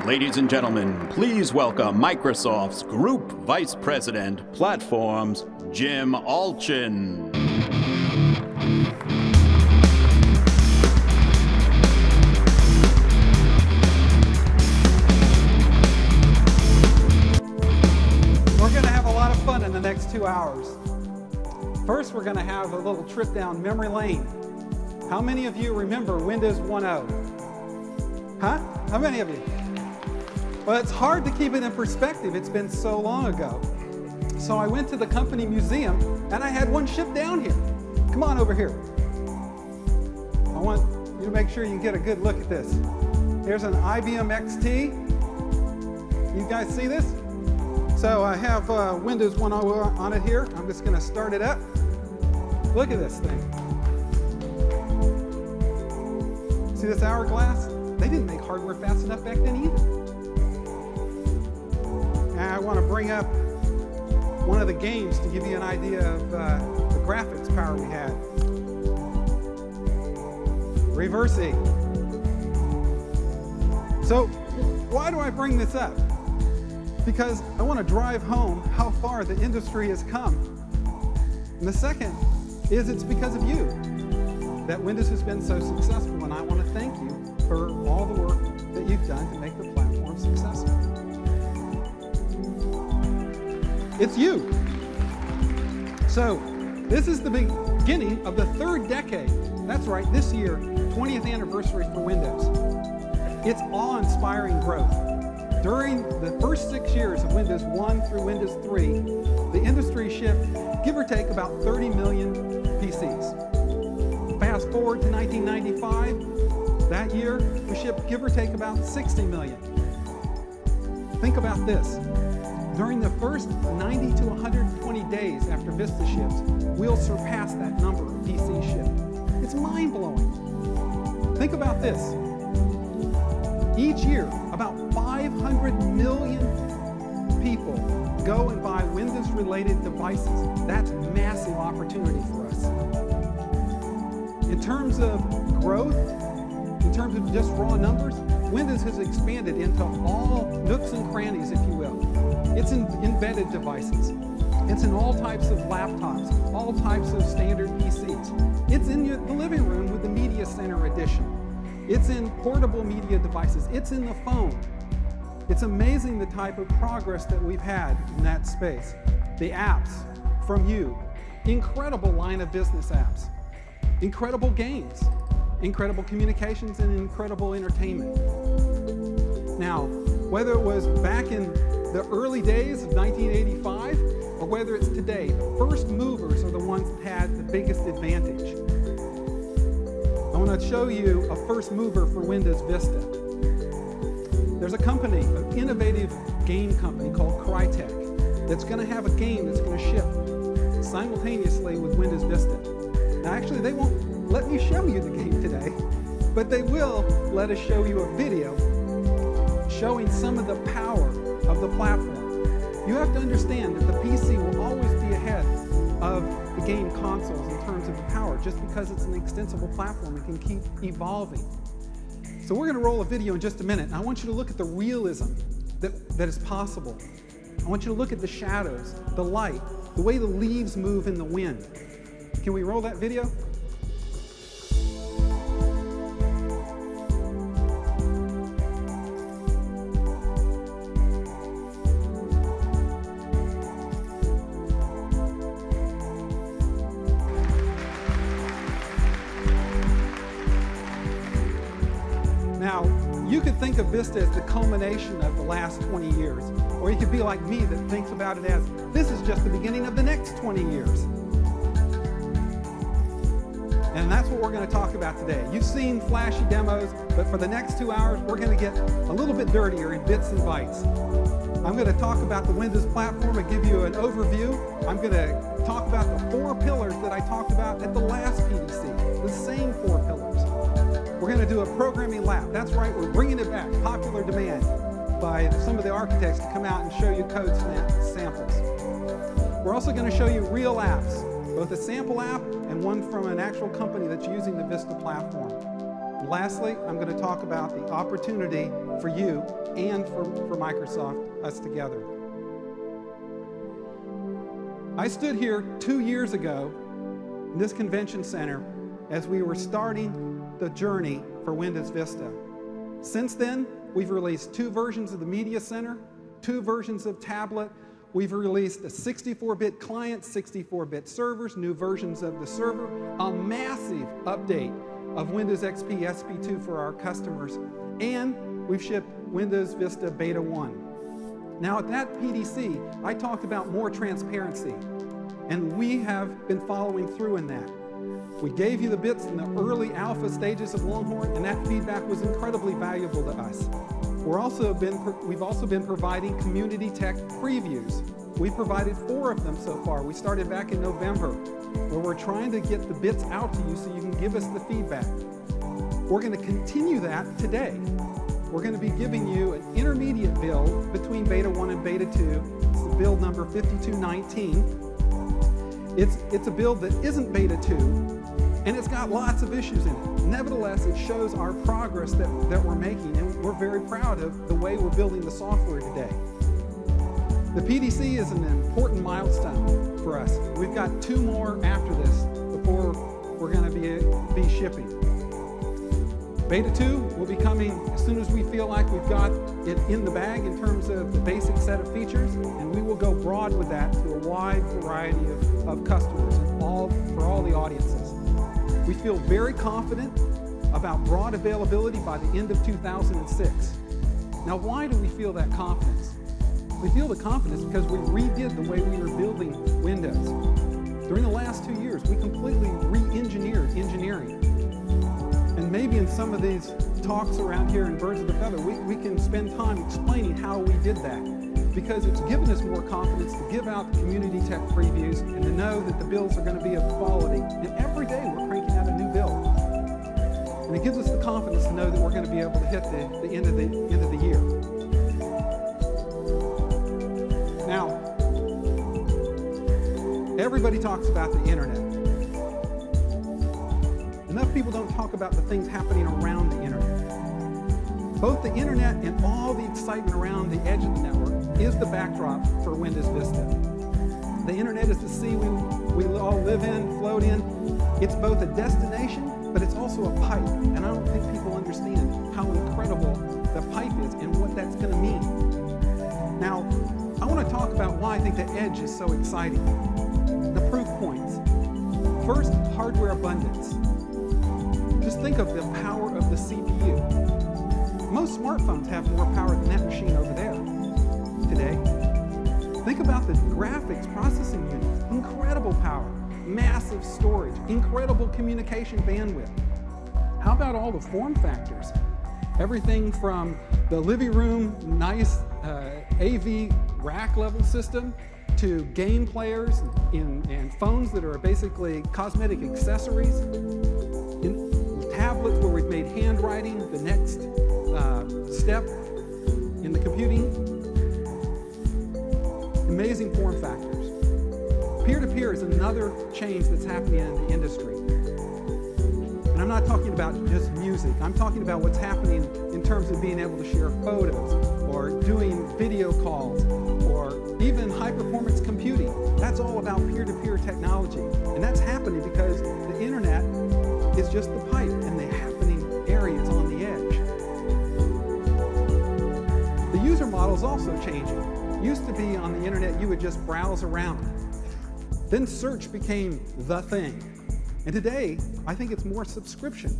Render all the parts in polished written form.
Ladies and gentlemen, please welcome Microsoft's Group Vice President, Platforms, Jim Allchin. We're going to have a lot of fun in the next 2 hours. First, we're going to have a little trip down memory lane. How many of you remember Windows 1.0? Huh? How many of you? Well, it's hard to keep it in perspective. It's been so long ago. So I went to the company museum, and I had one shipped down here. Come on over here. I want you to make sure you get a good look at this. Here's an IBM XT. You guys see this? So I have Windows 1.0 on it here. I'm just going to start it up. Look at this thing. See this hourglass? They didn't make hardware fast enough back then either. And I want to bring up one of the games to give you an idea of the graphics power we had. Reverse E. So why do I bring this up? Because I want to drive home how far the industry has come. And the second is it's because of you that Windows has been so successful, and I want to thank you for all the work that you've done to make the platform successful. It's you. So this is the beginning of the third decade. That's right, this year, 20th anniversary for Windows. It's awe-inspiring growth. During the first 6 years of Windows 1 through Windows 3, the industry shipped, give or take, about 30 million PCs. Fast forward to 1995, that year, we shipped, give or take, about 60 million. Think about this. During the first 90 to 120 days after Vista ships, we'll surpass that number of PCs shipped. It's mind-blowing. Think about this. Each year, about 500 million people go and buy Windows-related devices. That's a massive opportunity for us. In terms of growth, in terms of just raw numbers, Windows has expanded into all nooks and crannies, if you will. It's in embedded devices. It's in all types of laptops, all types of standard PCs. It's in the living room with the Media Center Edition. It's in portable media devices. It's in the phone. It's amazing the type of progress that we've had in that space. The apps from you, incredible line of business apps, incredible games, incredible communications, and incredible entertainment. Now, whether it was back in the early days of 1985 or whether it's today, the first movers are the ones that had the biggest advantage. I want to show you a first mover for Windows Vista. There's a company, an innovative game company called Crytek, that's going to have a game that's going to ship simultaneously with Windows Vista. Now, actually, they won't let me show you the game today, but they will let us show you a video showing some of the power of the platform. You have to understand that the PC will always be ahead of the game consoles in terms of the power, just because it's an extensible platform and can keep evolving. So we're going to roll a video in just a minute, and I want you to look at the realism that is possible. I want you to look at the shadows, the light, the way the leaves move in the wind. Can we roll that video? Now, you could think of Vista as the culmination of the last 20 years, or you could be like me that thinks about it as, this is just the beginning of the next 20 years. And that's what we're going to talk about today. You've seen flashy demos, but for the next 2 hours, we're going to get a little bit dirtier in bits and bytes. I'm going to talk about the Windows platform and give you an overview. I'm going to talk about the 4 pillars that I talked about at the last PDC, the same 4 pillars. We're going to do a programming lab. That's right, we're bringing it back, popular demand by some of the architects to come out and show you code samples. We're also going to show you real apps, both a sample app and one from an actual company that's using the Vista platform. Lastly, I'm going to talk about the opportunity for you and for Microsoft, us together. I stood here 2 years ago in this convention center as we were starting the journey for Windows Vista. Since then, we've released 2 versions of the Media Center, 2 versions of tablet. We've released a 64-bit client, 64-bit servers, new versions of the server, a massive update of Windows XP SP2 for our customers, and we've shipped Windows Vista Beta 1. Now at that PDC, I talked about more transparency, and we have been following through in that. We gave you the bits in the early alpha stages of Longhorn, and that feedback was incredibly valuable to us. We've also been providing community tech previews. We've provided 4 of them so far. We started back in November, where we're trying to get the bits out to you so you can give us the feedback. We're going to continue that today. We're going to be giving you an intermediate build between Beta 1 and Beta 2. It's the build number 5219. It's a build that isn't Beta 2, and it's got lots of issues in it. Nevertheless, it shows our progress that we're making, and we're very proud of the way we're building the software today. The PDC is an important milestone for us. We've got 2 more after this before we're going to be shipping. Beta 2 will be coming as soon as we feel like we've got it in the bag in terms of the basic set of features, and we will go broad with that to a wide variety of customers and for all the audiences. We feel very confident about broad availability by the end of 2006. Now, why do we feel that confidence? We feel the confidence because we redid the way we were building Windows. During the last 2 years, we completely re-engineered engineering. And maybe in some of these talks around here in Birds of a Feather, we can spend time explaining how we did that, because it's given us more confidence to give out the community tech previews and to know that the builds are going to be of quality. And every day we're cranking out a new build. And it gives us the confidence to know that we're going to be able to hit the end of the year. Now, everybody talks about the internet. Enough people don't talk about the things happening around the internet. Both the internet and all the excitement around the edge of the network is the backdrop for Windows Vista. The internet is the sea we all live in, float in. It's both a destination, but it's also a pipe. And I don't think people understand how incredible the pipe is and what that's going to mean. Now, I want to talk about why I think the edge is so exciting. The proof points. First, hardware abundance. Just think of the power of the CPU. Most smartphones have more power than that machine over there today. Think about the graphics processing units. Incredible power, massive storage, incredible communication bandwidth. How about all the form factors? Everything from the living room, nice AV rack level system, to game players and phones that are basically cosmetic accessories, in tablets where we've made handwriting the next step in the computing. Amazing form factors. Peer-to-peer is another change that's happening in the industry. And I'm not talking about just music. I'm talking about what's happening in terms of being able to share photos or doing video calls or even high-performance computing. That's all about peer-to-peer technology. And that's happening because the internet is just the pipe and the happening areas on the edge. The user model is also changing. Used to be on the internet, you would just browse around. Then search became the thing. And today, I think it's more subscription,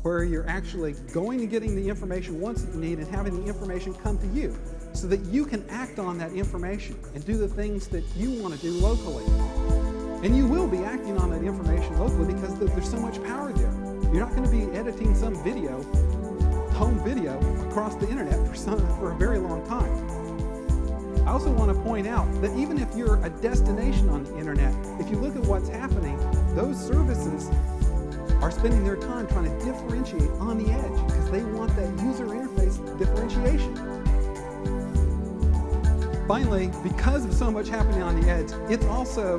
where you're actually going and getting the information once that you need and having the information come to you so that you can act on that information and do the things that you want to do locally. And you will be acting on that information locally because there's so much power there. You're not going to be editing some video, home video, across the internet for a very long time. I also want to point out that even if you're a destination on the internet, if you look at what's happening, those services are spending their time trying to differentiate on the edge because they want that user interface differentiation. Finally, because of so much happening on the edge, it's also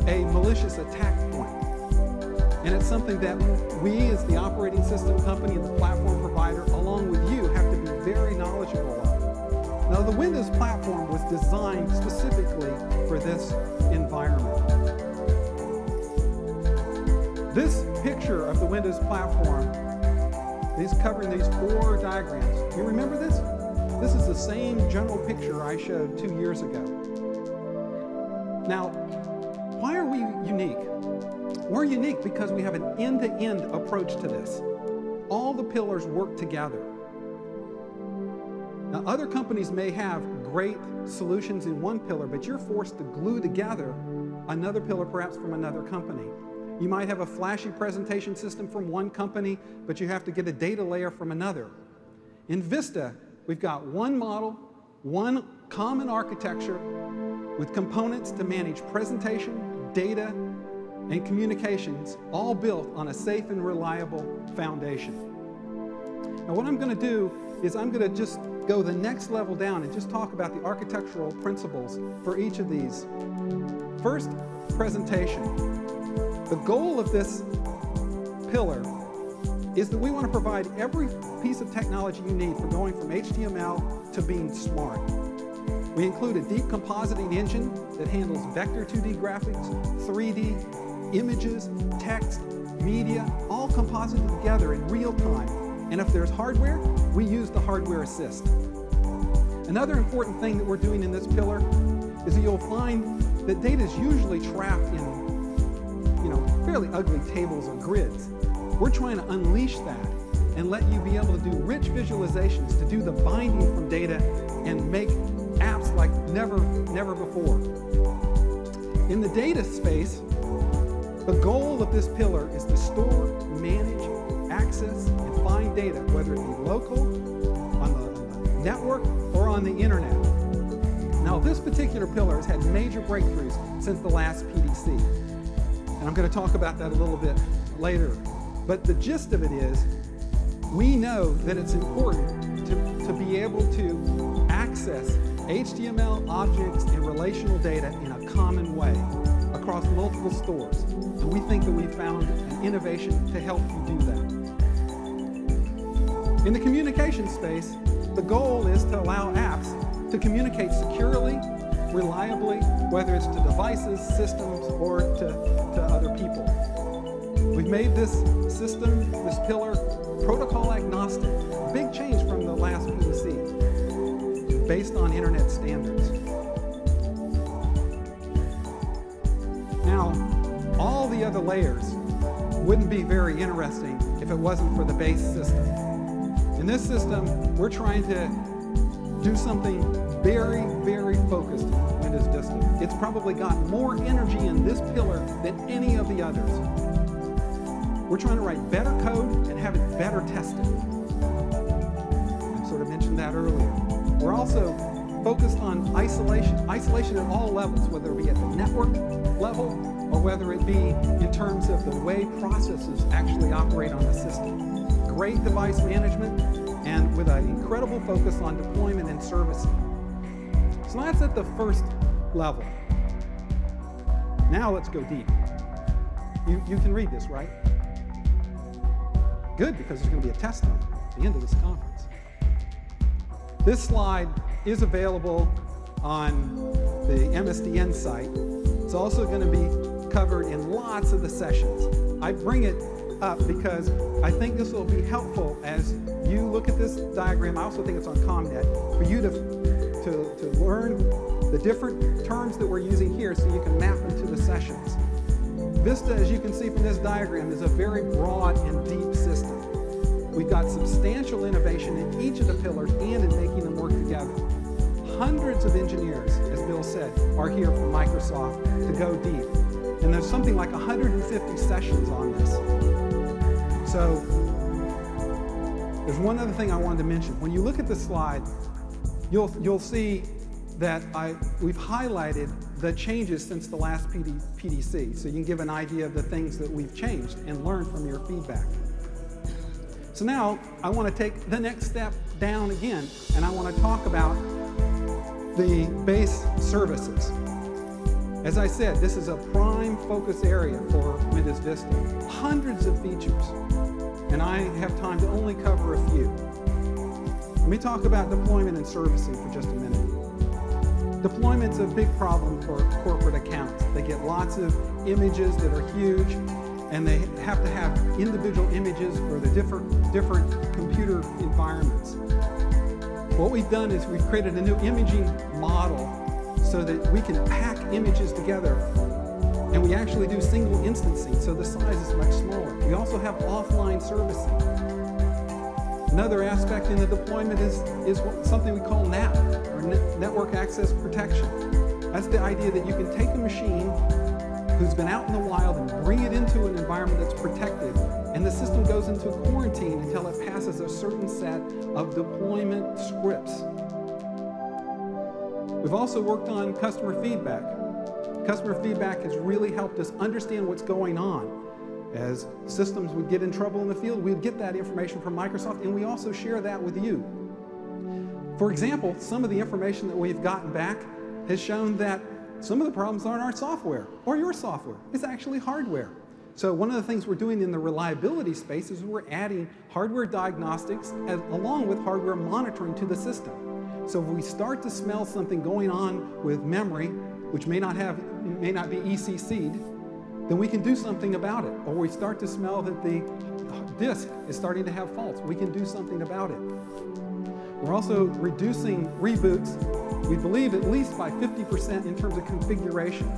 a malicious attack point. And And it's something that we, as the operating system company and the platform provider, along with you, have to be very knowledgeable of. Now, the Windows platform was designed specifically for this environment. This picture of the Windows platform is covering these 4 diagrams. You remember this? This is the same general picture I showed 2 years ago. Now, why are we unique? We're unique because we have an end-to-end approach to this. All the pillars work together. Now, other companies may have great solutions in one pillar, but you're forced to glue together another pillar perhaps from another company. You might have a flashy presentation system from one company, but you have to get a data layer from another. In Vista, we've got one model, one common architecture with components to manage presentation, data, and communications, all built on a safe and reliable foundation. Now, what I'm going to do is I'm going to just go the next level down and just talk about the architectural principles for each of these. First, presentation. The goal of this pillar is that we want to provide every piece of technology you need for going from HTML to being smart. We include a deep compositing engine that handles vector 2D graphics, 3D, images, text, media, all composited together in real time. And if there's hardware, we use the hardware assist. Another important thing that we're doing in this pillar is that you'll find that data is usually trapped in fairly ugly tables or grids. We're trying to unleash that and let you be able to do rich visualizations, to do the binding from data and make apps like never before. In the data space, the goal of this pillar is to store, manage, access, and find data, whether it be local, on the network, or on the internet. Now, this particular pillar has had major breakthroughs since the last PDC. And I'm going to talk about that a little bit later. But the gist of it is, we know that it's important to be able to access HTML objects and relational data in a common way across multiple stores. And we think that we found an innovation to help you do that. In the communication space, the goal is to allow apps to communicate securely, reliably, whether it's to devices, systems, or to other people. We've made this system, this pillar, protocol agnostic. Big change from the last PDC, based on internet standards. Now, all the other layers wouldn't be very interesting if it wasn't for the base system. In this system, we're trying to do something very, very focused on Windows Vista. It's probably got more energy in this pillar than any of the others. We're trying to write better code and have it better tested. I sort of mentioned that earlier. We're also focused on isolation at all levels, whether it be at the network level or whether it be in terms of the way processes actually operate on the system. Great device management, and with an incredible focus on deployment and servicing. So that's at the first level. Now let's go deep. You can read this, right? Good, because there's going to be a test on it at the end of this conference. This slide is available on the MSDN site. It's also going to be covered in lots of the sessions. I bring it up because I think this will be helpful as you look at this diagram. I also think it's on ComNet for you to learn the different terms that we're using here so you can map them to the sessions. Vista, as you can see from this diagram, is a very broad and deep system. We've got substantial innovation in each of the pillars and in making them work together. Hundreds of engineers, as Bill said, are here from Microsoft to go deep. And there's something like 150 sessions on this. So there's one other thing I wanted to mention. When you look at this slide, you'll see that we've highlighted the changes since the last PDC, so you can give an idea of the things that we've changed and learn from your feedback. So now I want to take the next step down again, and I want to talk about the base services. As I said, this is a prime focus area for Windows Vista. Hundreds of features, and I have time to only cover a few. Let me talk about deployment and servicing for just a minute. Deployment's a big problem for corporate accounts. They get lots of images that are huge, and they have to have individual images for the different computer environments. What we've done is we've created a new imaging model so that we can pack images together, and we actually do single instancing, so the size is much smaller. We also have offline servicing. Another aspect in the deployment is something we call NAP, or Network Access Protection. That's the idea that you can take a machine who's been out in the wild and bring it into an environment that's protected, and the system goes into quarantine until it passes a certain set of deployment scripts. We've also worked on customer feedback. Customer feedback has really helped us understand what's going on. As systems would get in trouble in the field, we'd get that information from Microsoft, and we also share that with you. For example, some of the information that we've gotten back has shown that some of the problems aren't our software or your software. It's actually hardware. So one of the things we're doing in the reliability space is we're adding hardware diagnostics along with hardware monitoring to the system. So if we start to smell something going on with memory, which may not be ECC'd, then we can do something about it. Or we start to smell that the disk is starting to have faults. We can do something about it. We're also reducing reboots, we believe at least by 50% in terms of configuration.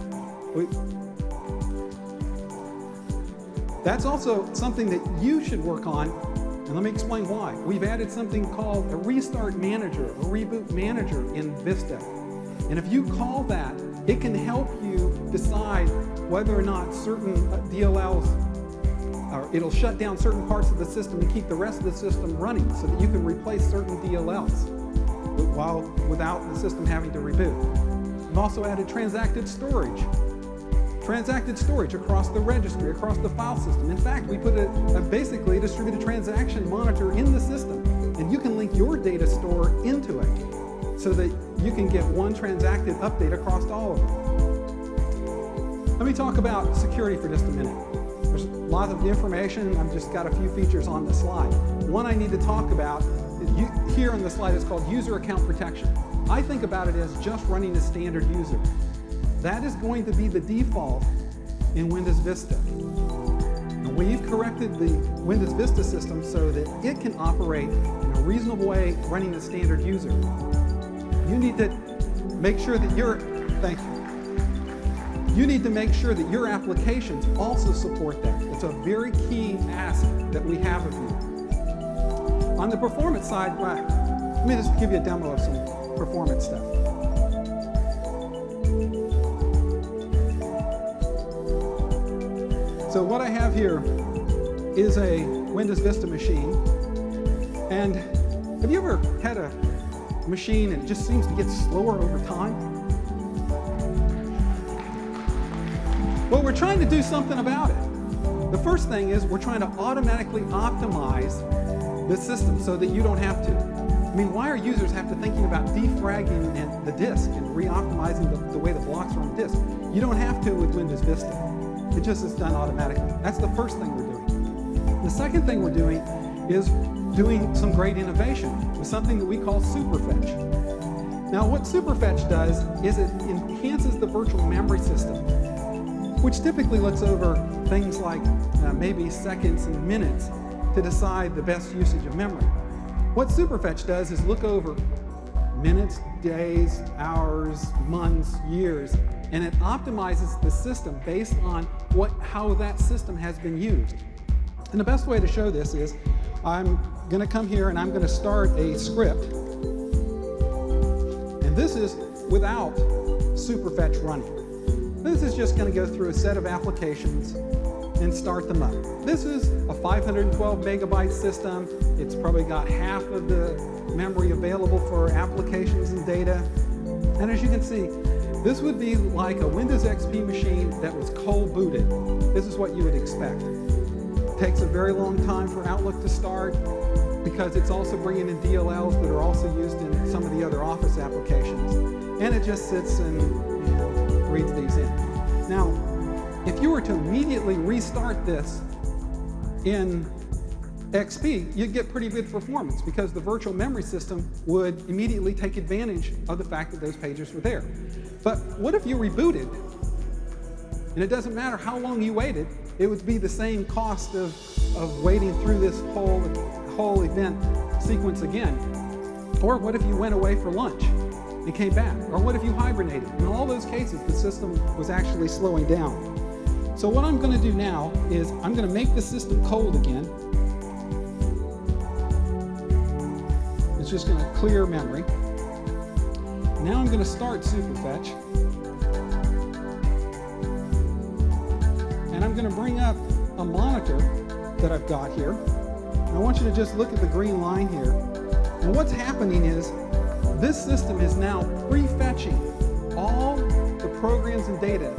That's also something that you should work on, and let me explain why. We've added something called a restart manager, a reboot manager in Vista. And if you call that, it can help you decide whether or not certain DLLs, or it'll shut down certain parts of the system and keep the rest of the system running so that you can replace certain DLLs without the system having to reboot. We've also added transacted storage. Transacted storage across the registry, across the file system. In fact, we put basically a distributed transaction monitor in the system, and you can link your data store into it so that you can get one transacted update across all of them. Let me talk about security for just a minute. There's a lot of information. I've just got a few features on the slide. One I need to talk about here on the slide is called user account protection. I think about it as just running a standard user. That is going to be the default in Windows Vista. And we've corrected the Windows Vista system so that it can operate in a reasonable way running the standard user. You need to make sure that You need to make sure that your applications also support that. It's a very key ask that we have of you. On the performance side, let me just give you a demo of some performance stuff. So what I have here is a Windows Vista machine. And have you ever had a machine and it just seems to get slower over time? Well, we're trying to do something about it. The first thing is we're trying to automatically optimize the system so that you don't have to. I mean, why are users have to thinking about defragging the disk and re-optimizing the way the blocks are on the disk? You don't have to with Windows Vista. It just is done automatically. That's the first thing we're doing. The second thing we're doing is doing some great innovation with something that we call Superfetch. Now, what Superfetch does is it enhances the virtual memory system, which typically looks over things like maybe seconds and minutes to decide the best usage of memory. What Superfetch does is look over minutes, days, hours, months, years, and it optimizes the system based on how that system has been used. And the best way to show this is I'm going to come here and I'm going to start a script. And this is without Superfetch running. This is just going to go through a set of applications and start them up. This is a 512 megabyte system. It's probably got half of the memory available for applications and data. And as you can see, this would be like a Windows XP machine that was cold booted. This is what you would expect. It takes a very long time for Outlook to start because it's also bringing in DLLs that are also used in some of the other Office applications. And it just sits and reads these in. Now, if you were to immediately restart this in XP, you'd get pretty good performance because the virtual memory system would immediately take advantage of the fact that those pages were there. But what if you rebooted? And it doesn't matter how long you waited, it would be the same cost of waiting through this whole event sequence again. Or what if you went away for lunch and came back? Or what if you hibernated? In all those cases, the system was actually slowing down. So what I'm going to do now is I'm going to make the system cold again. It's just going to clear memory. Now I'm going to start Superfetch. And I'm going to bring up a monitor that I've got here. And I want you to just look at the green line here. And what's happening is this system is now prefetching all the programs and data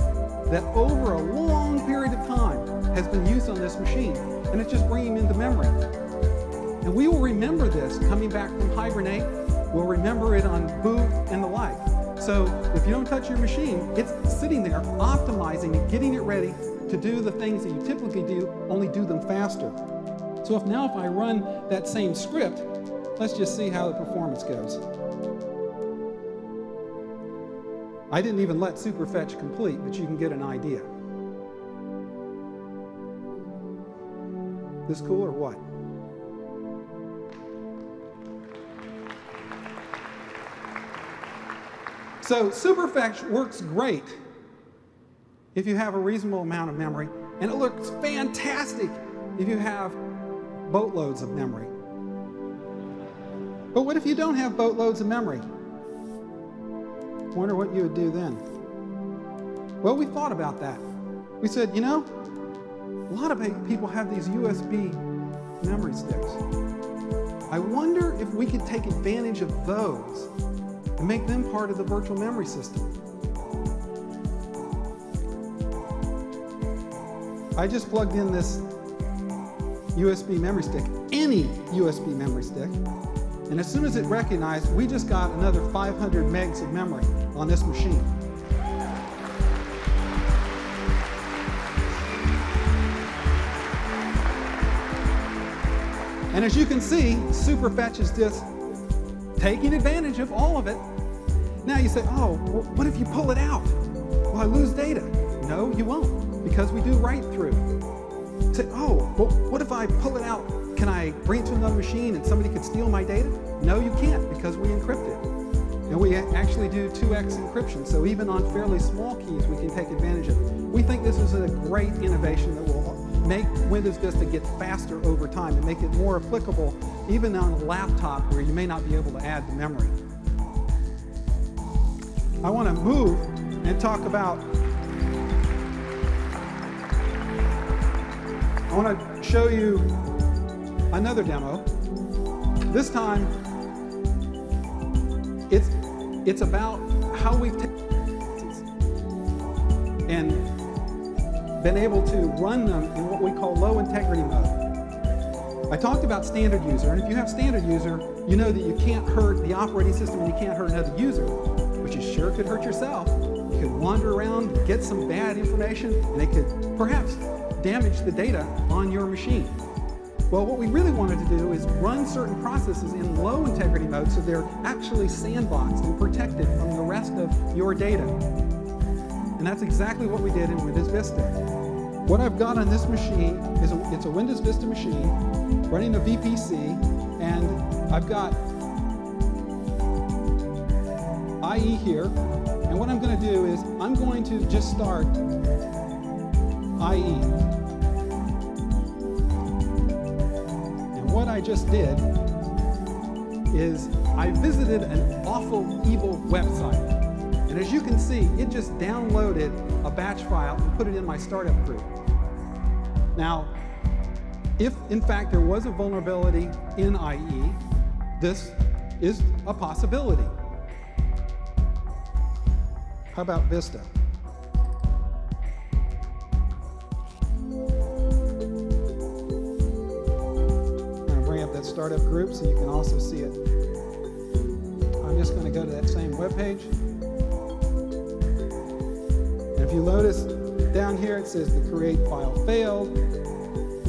that over a long period of time has been used on this machine. And it's just bringing them into memory. And we will remember this coming back from Hibernate. We'll remember it on boot and the like. So if you don't touch your machine, it's sitting there optimizing and getting it ready to do the things that you typically do, only do them faster. So if I run that same script, let's just see how the performance goes. I didn't even let Superfetch complete, but you can get an idea. This cool or what? So Superfetch works great if you have a reasonable amount of memory, and it looks fantastic if you have boatloads of memory. But what if you don't have boatloads of memory? Wonder what you would do then. Well, we thought about that. We said, you know, a lot of people have these USB memory sticks. I wonder if we could take advantage of those and make them part of the virtual memory system. I just plugged in this USB memory stick, any USB memory stick, and as soon as it recognized, we just got another 500 megs of memory on this machine. And as you can see, Superfetch is just taking advantage of all of it. Now you say, oh, well, what if you pull it out? Well, I lose data. No, you won't, because we do write through. Say, oh, well, what if I pull it out? Can I bring it to another machine and somebody could steal my data? No, you can't, because we encrypt it. And we actually do 2x encryption, so even on fairly small keys, we can take advantage of it. We think this is a great innovation that will make Windows Vista get faster over time and make it more applicable even on a laptop where you may not be able to add the memory. I want to move and talk about, I want to show you another demo. This time, it's about how we've taken and been able to run them in what we call low integrity mode. I talked about standard user, and if you have standard user, you know that you can't hurt the operating system and you can't hurt another user, but you sure could hurt yourself. You could wander around, get some bad information, and it could perhaps damage the data on your machine. Well, what we really wanted to do is run certain processes in low integrity mode so they're actually sandboxed and protected from the rest of your data. And that's exactly what we did in Windows Vista. What I've got on this machine is it's a Windows Vista machine running a VPC, and I've got IE here. And what I'm going to do is I'm going to just start IE. What I just did is I visited an awful, evil website. And as you can see, it just downloaded a batch file and put it in my startup group. Now, if in fact there was a vulnerability in IE, this is a possibility. How about Vista? Startup group so you can also see it. I'm just going to go to that same web page. you notice down here, it says the create file failed.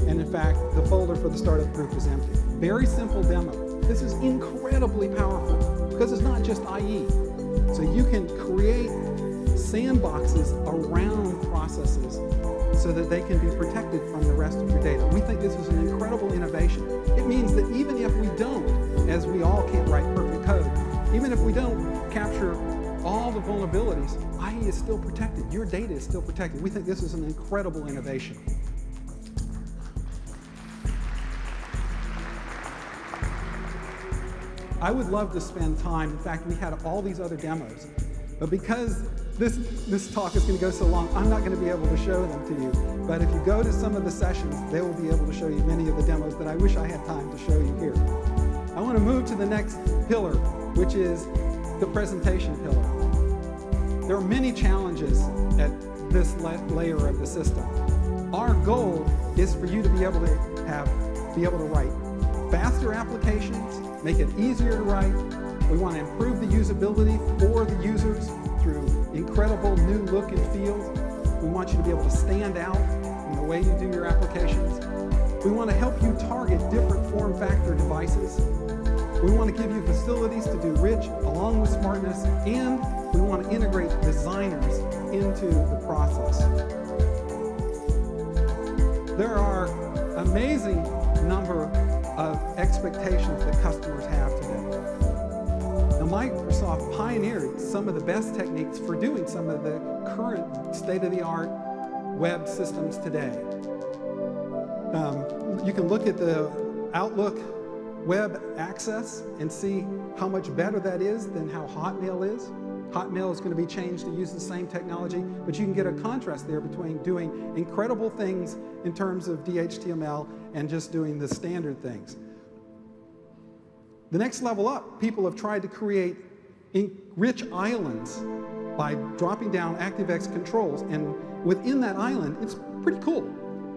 And in fact, the folder for the startup group is empty. Very simple demo. This is incredibly powerful because it's not just IE. So you can create sandboxes around processes so that they can be protected from the rest of your data. We think this is an incredible innovation. It means that even if we don't, as we all can't write perfect code, even if we don't capture all the vulnerabilities, IE is still protected. Your data is still protected. We think this is an incredible innovation. I would love to spend time. In fact, we had all these other demos. But because this talk is going to go so long, I'm not going to be able to show them to you. But if you go to some of the sessions, they will be able to show you many of the demos that I wish I had time to show you here. I want to move to the next pillar, which is the presentation pillar. There are many challenges at this layer of the system. Our goal is for you to be able to write faster applications, make it easier to write. We want to improve the usability for the users through incredible new look and feel. We want you to be able to stand out in the way you do your applications. We want to help you target different form factor devices. We want to give you facilities to do rich along with smartness, and we want to integrate designers into the process. There are amazing number of expectations that customers have today. Now, Microsoft pioneered some of the best techniques for doing some of the current state-of-the-art web systems today. You can look at the Outlook web access and see how much better that is than how Hotmail is. Hotmail is going to be changed to use the same technology, but you can get a contrast there between doing incredible things in terms of DHTML and just doing the standard things. The next level up, people have tried to create rich islands by dropping down ActiveX controls, and within that island, it's pretty cool,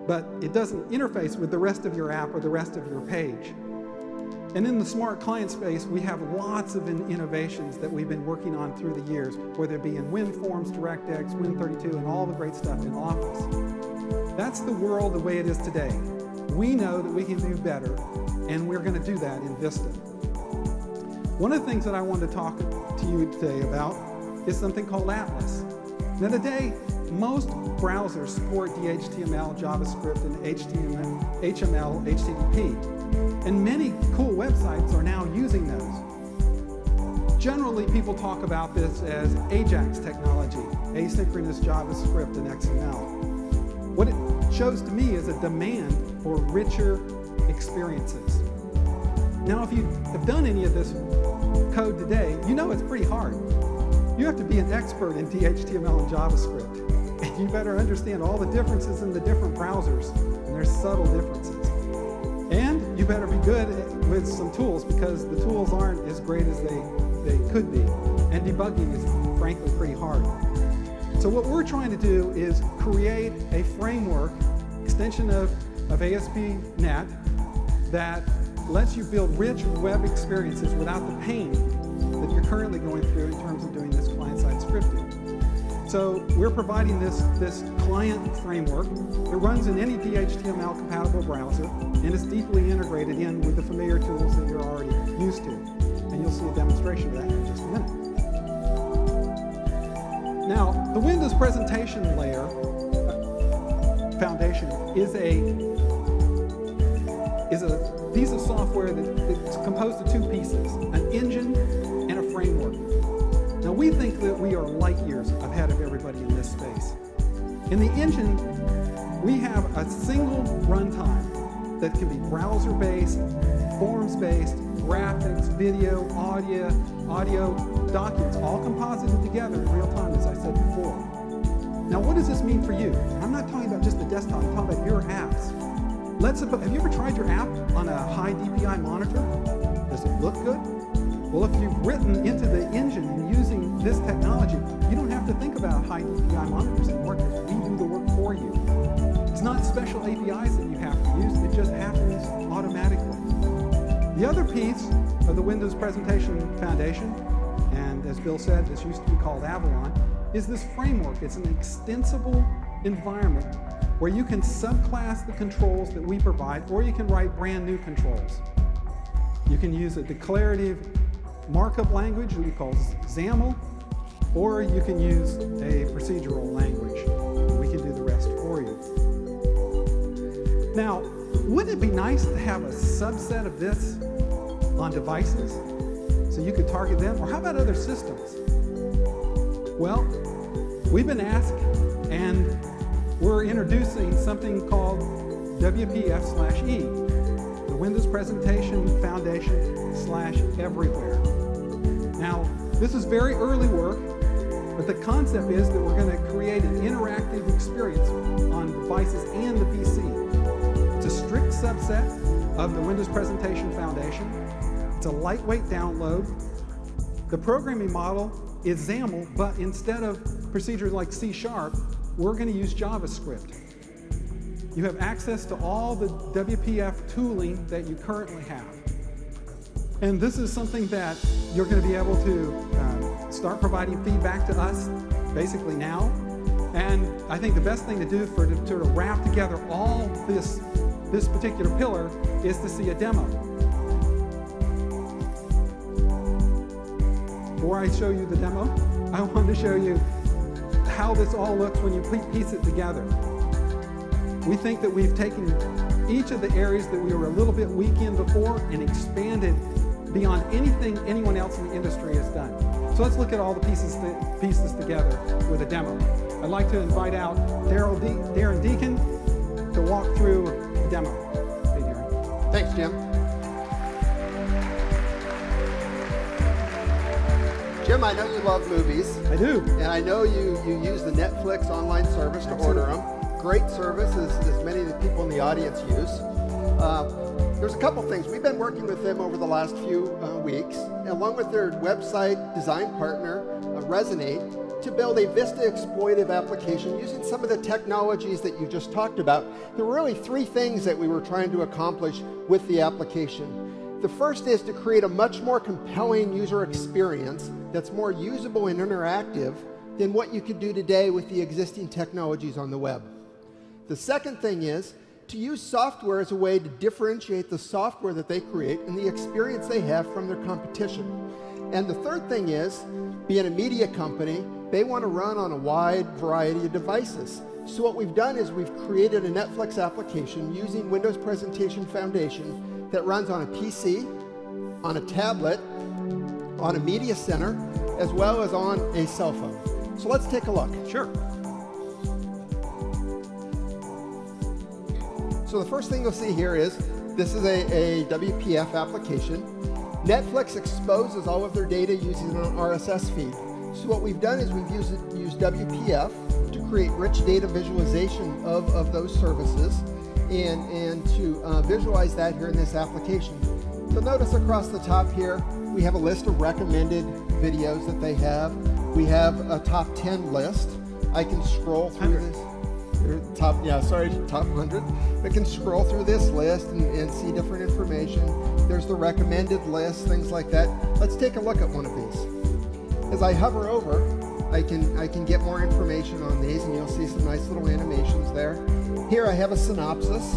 but it doesn't interface with the rest of your app or the rest of your page. And in the smart client space, we have lots of innovations that we've been working on through the years, whether it be in WinForms, DirectX, Win32, and all the great stuff in Office. That's the world the way it is today. We know that we can do better, and we're going to do that in Vista. One of the things that I want to talk to you today about is something called Atlas. Now today, most browsers support DHTML, JavaScript, and HTML, HTTP. And many cool websites are now using those. Generally, people talk about this as AJAX technology, asynchronous JavaScript and XML. What it shows to me is a demand for richer experiences. Now, if you have done any of this code today, you know it's pretty hard. You have to be an expert in DHTML and JavaScript. And you better understand all the differences in the different browsers, and there's subtle differences. And you better be good with some tools, because the tools aren't as great as they could be. And debugging is, frankly, pretty hard. So what we're trying to do is create a framework, extension of ASP.NET, that lets you build rich web experiences without the pain that you're currently going through in terms of doing this client-side scripting. So we're providing this client framework. It runs in any DHTML-compatible browser, and it's deeply integrated in with the familiar tools that you're already used to. And you'll see a demonstration of that in just a minute. Now, the Windows presentation layer foundation is a piece of software that's composed of two pieces, an engine and a framework. Now, we think that we are light years ahead of everybody in this space. In the engine, we have a single runtime that can be browser-based, forms-based, graphics, video, audio, documents, all composited together in real time, as I said before. Now, what does this mean for you? I'm not talking about just the desktop, I'm talking about your apps. Have you ever tried your app on a high DPI monitor? Does it look good? Well, if you've written into the engine and using this technology, you don't have to think about high DPI monitors anymore, because we do the work for you. It's not special APIs that you have to use, it just happens automatically. The other piece of the Windows Presentation Foundation, and as Bill said, this used to be called Avalon, is this framework. It's an extensible environment where you can subclass the controls that we provide, or you can write brand new controls. You can use a declarative markup language that we call XAML, or you can use a procedural language. We can do the rest for you. Now, wouldn't it be nice to have a subset of this on devices so you could target them? Or how about other systems? Well, we've been asked, and we're introducing something called WPF/E, the Windows Presentation Foundation/everywhere. Now, this is very early work, but the concept is that we're going to create an interactive experience on devices and the PC. It's a strict subset of the Windows Presentation Foundation. It's a lightweight download. The programming model is XAML, but instead of procedures like C#, we're going to use JavaScript. You have access to all the WPF tooling that you currently have. And this is something that you're going to be able to start providing feedback to us basically now. And I think the best thing to do to wrap together all this particular pillar is to see a demo. Before I show you the demo, I want to show you how this all looks when you piece it together. We think that we've taken each of the areas that we were a little bit weak in before and expanded beyond anything anyone else in the industry has done. So let's look at all the pieces together with a demo. I'd like to invite out Darren Deacon to walk through the demo. Hey, Darren. Thanks, Jim. Jim, I know you love movies. I do. And I know you use the Netflix online service to order them. Great service, as many of the people in the audience use. There's a couple things. We've been working with them over the last few weeks, along with their website design partner, Resonate, to build a Vista exploitive application using some of the technologies that you just talked about. There were really three things that we were trying to accomplish with the application. The first is to create a much more compelling user experience that's more usable and interactive than what you could do today with the existing technologies on the web. The second thing is to use software as a way to differentiate the software that they create and the experience they have from their competition. And the third thing is, being a media company, they want to run on a wide variety of devices. So what we've done is we've created a Netflix application using Windows Presentation Foundation that runs on a PC, on a tablet, on a media center, as well as on a cell phone. So let's take a look. Sure. So the first thing you'll see here is this is a WPF application. Netflix exposes all of their data using an RSS feed. So what we've done is we've used WPF to create rich data visualization of those services and to visualize that here in this application. You'll notice across the top here, we have a list of recommended videos that they have. We have a top 10 list. I can scroll through this. Top 100. I can scroll through this list and see different information. There's the recommended list, things like that. Let's take a look at one of these. As I hover over, I can get more information on these, and you'll see some nice little animations there. Here I have a synopsis.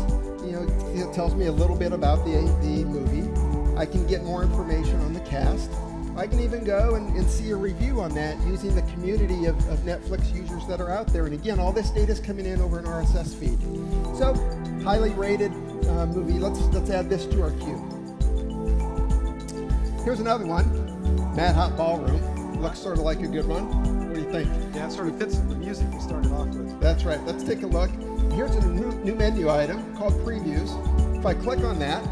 It tells me a little bit about the movie. I can get more information on the cast. I can even go and see a review on that using the community of Netflix users that are out there. And again, all this data is coming in over an RSS feed. So, highly rated movie. Let's add this to our queue. Here's another one, Mad Hot Ballroom. Looks sort of like a good one. What do you think? Yeah, it sort of fits the music we started off with. That's right. Let's take a look. Here's a new menu item called Previews. If I click on that,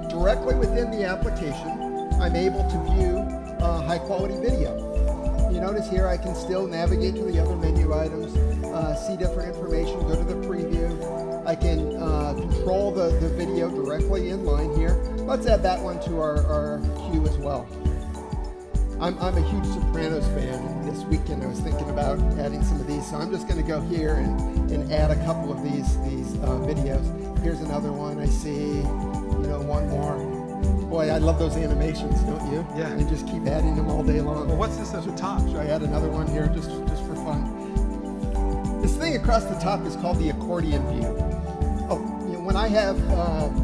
directly within the application, I'm able to view high quality video. You notice here I can still navigate to the other menu items, see different information, go to the preview. I can control the video directly in line here. Let's add that one to our queue as well. I'm a huge Sopranos fan, and this weekend I was thinking about adding some of these, so I'm just going to go here and add a couple of these videos. Here's another one. I see, one more. Boy, I love those animations, don't you? Yeah. I just keep adding them all day long. Well, what's this at the top? Should I add another one here just for fun? This thing across the top is called the accordion view. Oh, when I have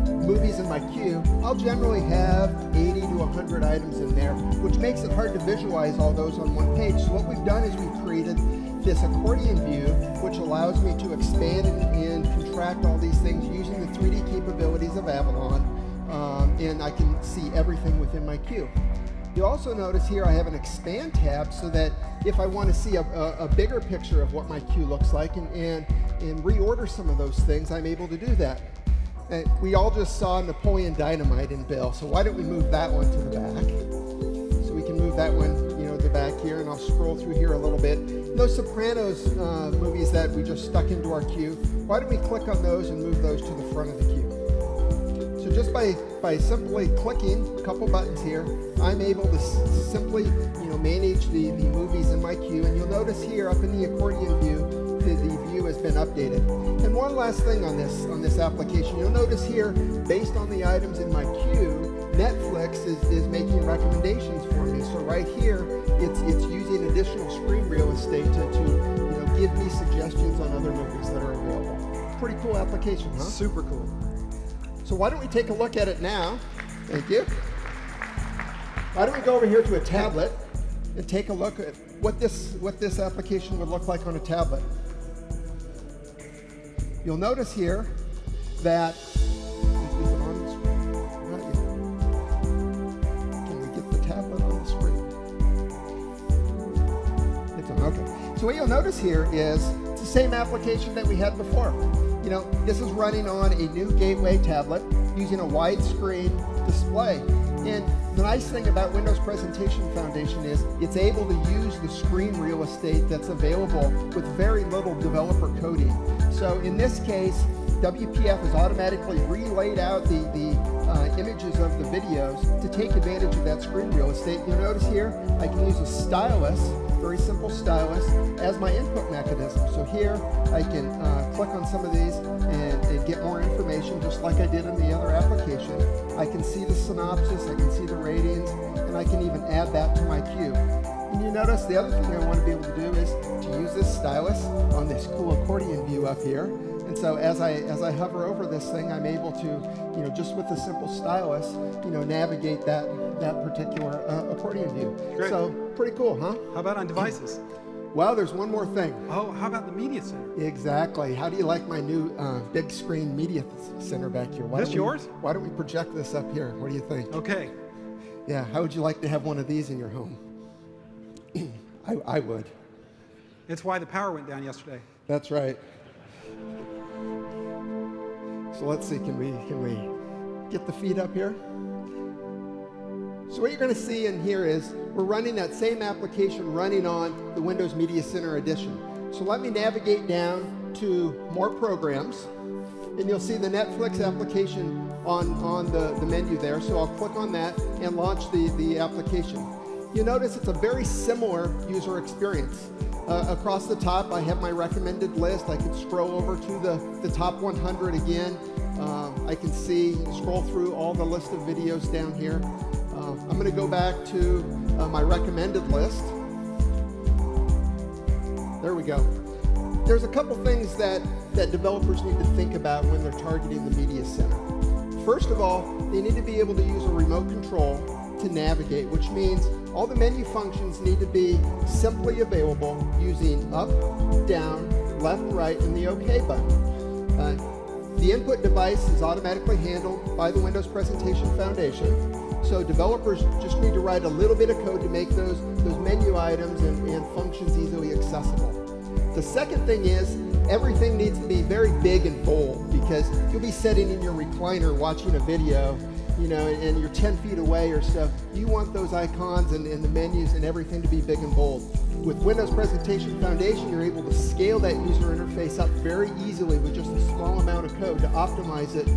movies in my queue, I'll generally have 80 to 100 items in there, which makes it hard to visualize all those on one page. So what we've done is we've created this accordion view, which allows me to expand and contract all these things using the 3D capabilities of Avalon, and I can see everything within my queue. You'll also notice here I have an expand tab so that if I want to see a bigger picture of what my queue looks like and reorder some of those things, I'm able to do that. We all just saw Napoleon Dynamite in Bill, so why don't we move that one to the back? So we can move that one, to the back here, and I'll scroll through here a little bit. Those Sopranos movies that we just stuck into our queue, why don't we click on those and move those to the front of the queue? So just by simply clicking a couple buttons here, I'm able to simply manage the movies in my queue, and you'll notice here up in the accordion view, the view has been updated. And one last thing on this application, you'll notice here, based on the items in my queue, Netflix is making recommendations for me. So right here, it's using additional screen real estate to give me suggestions on other movies that are available. Pretty cool application, huh? Super cool. So why don't we take a look at it now? Thank you. Why don't we go over here to a tablet and take a look at what this application would look like on a tablet. You'll notice here that, is it on the screen? Not yet. Can we get the tablet on the screen? It's on, okay. So what you'll notice here is it's the same application that we had before. This is running on a new gateway tablet using a widescreen display. And the nice thing about Windows Presentation Foundation is it's able to use the screen real estate that's available with very little developer coding. So in this case, WPF has automatically relayed out the images of the videos to take advantage of that screen real estate. You'll notice here, I can use a stylus, very simple stylus, as my input mechanism. So here, I can click on some of these and get more information, just like I did in the other application. I can see the synopsis, I can see the ratings, and I can even add that to my queue. And you notice the other thing I want to be able to do is to use this stylus on this cool accordion view up here. And so as I hover over this thing, I'm able to, just with the simple stylus, navigate that particular accordion view. Great. So pretty cool, huh? How about on devices? Well, there's one more thing. Oh, how about the media center? Exactly. How do you like my new big screen media center back here? This yours? Why don't we project this up here? What do you think? Okay. Yeah, how would you like to have one of these in your home? I would. It's why the power went down yesterday. That's right. So let's see, can we get the feed up here? So what you're going to see in here is we're running that same application running on the Windows Media Center Edition. So let me navigate down to more programs, and you'll see the Netflix application on the menu there. So I'll click on that and launch the application. You'll notice it's a very similar user experience. Across the top, I have my recommended list. I can scroll over to the top 100 again. I can scroll through all the list of videos down here. I'm going to go back to my recommended list. There we go. There's a couple things that developers need to think about when they're targeting the Media Center. First of all, they need to be able to use a remote control to navigate, which means all the menu functions need to be simply available using up, down, left, right, and the OK button. The input device is automatically handled by the Windows Presentation Foundation. So developers just need to write a little bit of code to make those menu items and functions easily accessible. The second thing is everything needs to be very big and bold, because you'll be sitting in your recliner watching a video, and you're 10 feet away or so. You want those icons and the menus and everything to be big and bold. With Windows Presentation Foundation, you're able to scale that user interface up very easily with just a small amount of code to optimize it,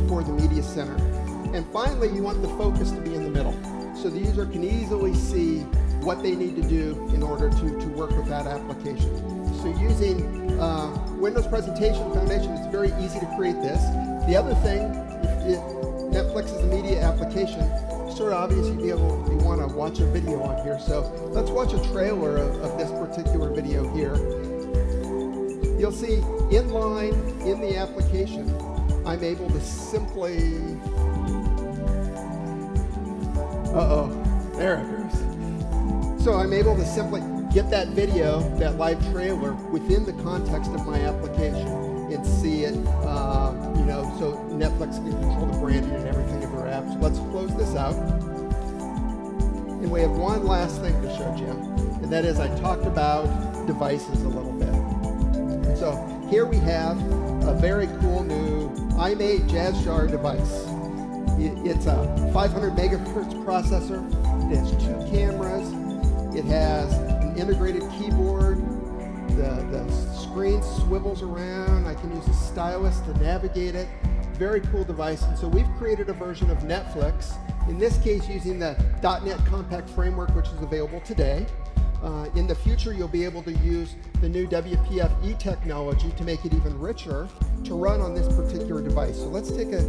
for the Media Center. And finally, you want the focus to be in the middle, so the user can easily see what they need to do in order to work with that application. So using Windows Presentation Foundation, it's very easy to create this. The other thing, Netflix is a media application, it's sort of obvious you want to watch a video on here. So let's watch a trailer of this particular video here. You'll see inline in the application, I'm able to simply, there it goes. So I'm able to simply get that video, that live trailer, within the context of my application and see it, so Netflix can control the branding and everything of their apps. So let's close this out. And we have one last thing to show, Jim, and that is I talked about devices a little bit. And so here we have a very cool new i8 Jazzjar device. It's a 500 megahertz processor. It has 2 cameras. It has an integrated keyboard. The screen swivels around. I can use a stylus to navigate it. Very cool device. And so we've created a version of Netflix, in this case using the .NET Compact framework, which is available today. In the future, you'll be able to use the new WPF-E technology to make it even richer to run on this particular device. So let's take a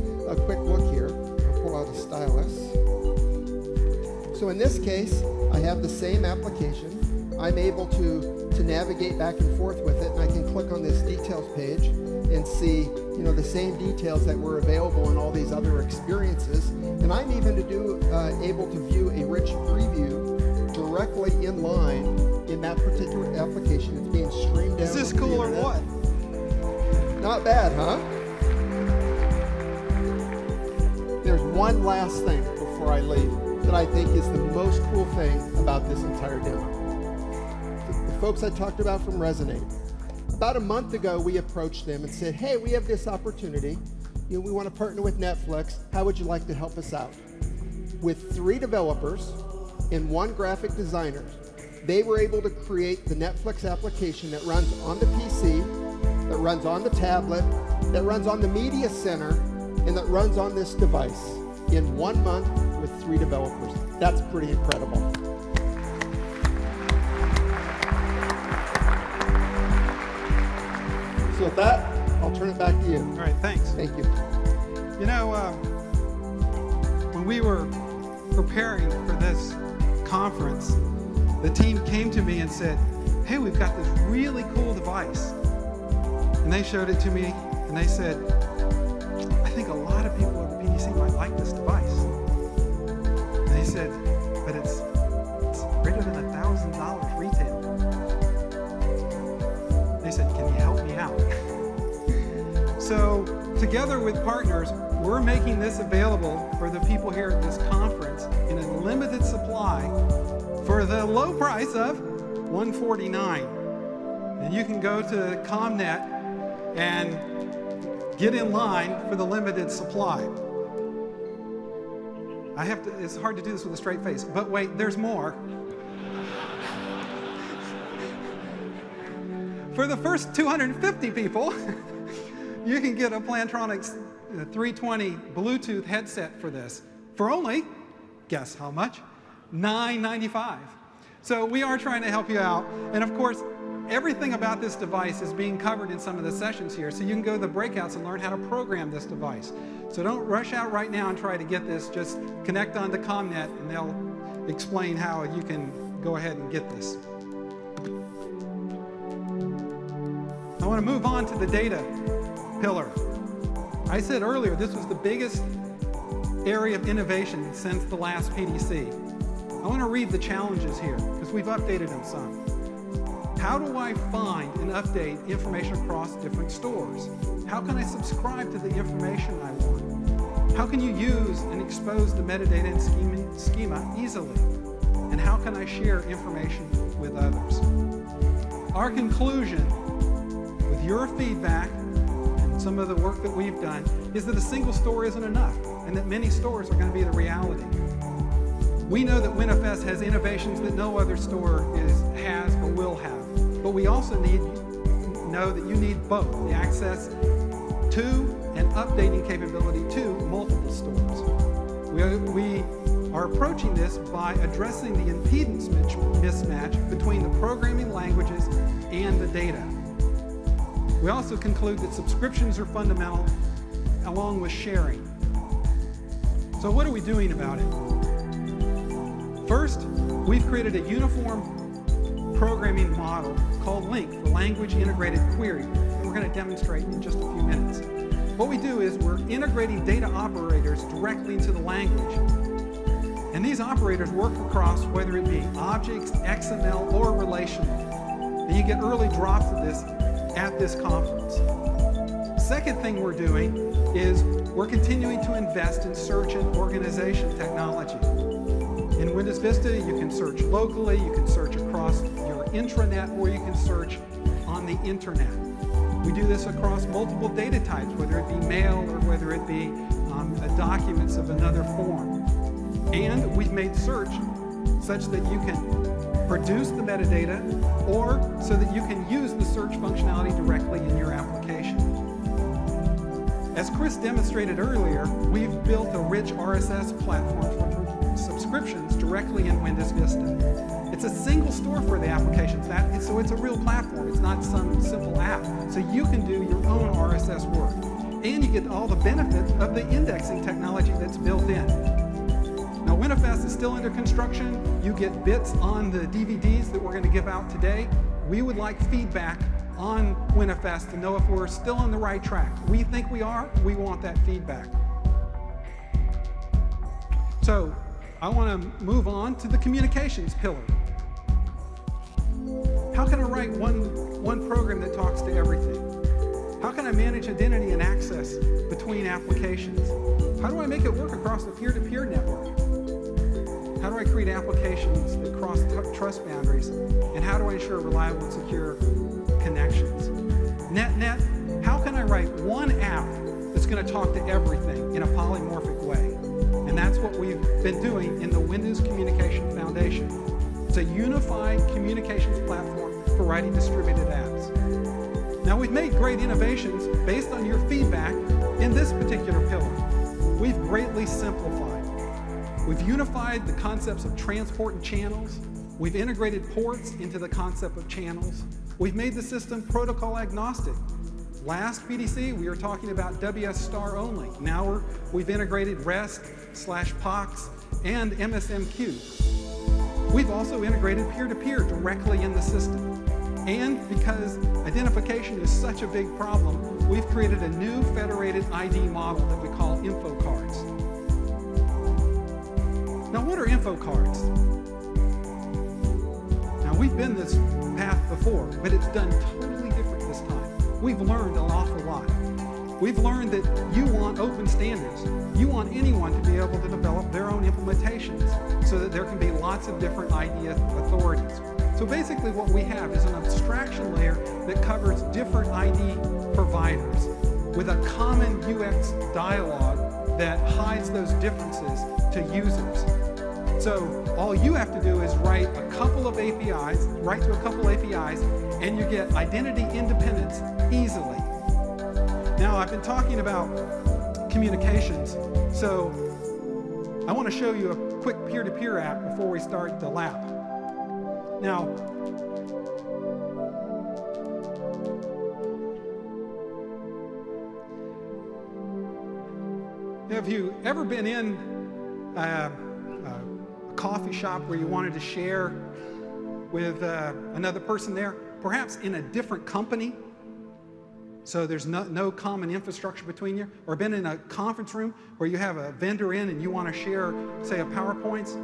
quick look here. I'll pull out a stylus. So in this case, I have the same application. I'm able to navigate back and forth with it, and I can click on this details page and see the same details that were available in all these other experiences. And I'm even able to view a rich preview directly in line in that particular application. It's being streamed down. Is this cool or what? Not bad, huh? There's one last thing before I leave that I think is the most cool thing about this entire demo. The folks I talked about from Resonate. About a month ago, we approached them and said, hey, we have this opportunity. We want to partner with Netflix. How would you like to help us out? With 3 developers and 1 graphic designer, they were able to create the Netflix application that runs on the PC, that runs on the tablet, that runs on the media center, and that runs on this device in 1 month with 3 developers. That's pretty incredible. So with that, I'll turn it back to you. All right, thanks. Thank you. When we were preparing for this conference, the team came to me and said, hey, we've got this really cool device. And they showed it to me, and they said, I think a lot of people at PDC might like this device. And they said, but it's greater than $1,000 retail. They said, can you help me out? So together with partners, we're making this available for the people here at this conference in a limited supply for the low price of $149. And you can go to ComNet and get in line for the limited supply. It's hard to do this with a straight face, but wait, there's more. For the first 250 people, you can get a Plantronics 320 Bluetooth headset for this for only, guess how much? $9.95. So we are trying to help you out. And of course, everything about this device is being covered in some of the sessions here. So you can go to the breakouts and learn how to program this device. So don't rush out right now and try to get this. Just connect on to ComNet and they'll explain how you can go ahead and get this. I want to move on to the data pillar. I said earlier this was the biggest area of innovation since the last PDC. I want to read the challenges here because we've updated them some. How do I find and update information across different stores? How can I subscribe to the information I want? How can you use and expose the metadata and schema easily? And how can I share information with others? Our conclusion, with your feedback and some of the work that we've done, is that a single store isn't enough and that many stores are going to be the reality. We know that WinFS has innovations that no other store has or will have. But we also know that you need both the access to and updating capability to multiple stores. We are approaching this by addressing the impedance mismatch between the programming languages and the data. We also conclude that subscriptions are fundamental along with sharing. So what are we doing about it? First, we've created a uniform programming model called LINQ, for Language Integrated Query, that we're going to demonstrate in just a few minutes. What we do is we're integrating data operators directly into the language. And these operators work across whether it be objects, XML, or relational. And you get early drops of this at this conference. Second thing we're doing is we're continuing to invest in search and organization technology. In Windows Vista, you can search locally, you can search across your intranet, or you can search on the internet. We do this across multiple data types, whether it be mail or whether it be documents of another form. And we've made search such that you can produce the metadata, or so that you can use the search functionality directly in your application. As Chris demonstrated earlier, we've built a rich RSS platform for subscriptions directly in Windows Vista. It's a single store for the applications, so it's a real platform. It's not some simple app. So you can do your own RSS work. And you get all the benefits of the indexing technology that's built in. Now, WinFest is still under construction. You get bits on the DVDs that we're going to give out today. We would like feedback on WinFest to know if we're still on the right track. We think we are. We want that feedback. So I want to move on to the communications pillar. How can I write one program that talks to everything? How can I manage identity and access between applications? How do I make it work across the peer-to-peer network? How do I create applications that cross trust boundaries? And how do I ensure reliable and secure connections? Net, how can I write one app that's going to talk to everything in a polymorphic way? And that's what we've been doing in the Windows Communication Foundation. It's a unified communications platform for writing distributed apps. Now, we've made great innovations based on your feedback in this particular pillar. We've greatly simplified. We've unified the concepts of transport and channels. We've integrated ports into the concept of channels. We've made the system protocol agnostic. Last PDC, we were talking about WS star only. Now we've integrated REST/POX and MSMQ. We've also integrated peer-to-peer directly in the system. And because identification is such a big problem, we've created a new federated ID model that we call info cards. Now, what are info cards? Now, we've been this path before, but it's done totally different this time. We've learned an awful lot. We've learned that you want open standards. You want anyone to be able to develop their own implementations so that there can be lots of different ID authorities. So basically what we have is an abstraction layer that covers different ID providers with a common UX dialogue that hides those differences to users. So all you have to do is write to a couple of APIs, and you get identity independence easily. Now, I've been talking about communications, so I want to show you a quick peer-to-peer app before we start the lab. Now, have you ever been in a coffee shop where you wanted to share with another person there, perhaps in a different company, so there's no common infrastructure between you, or been in a conference room where you have a vendor in and you want to share, say, a PowerPoint?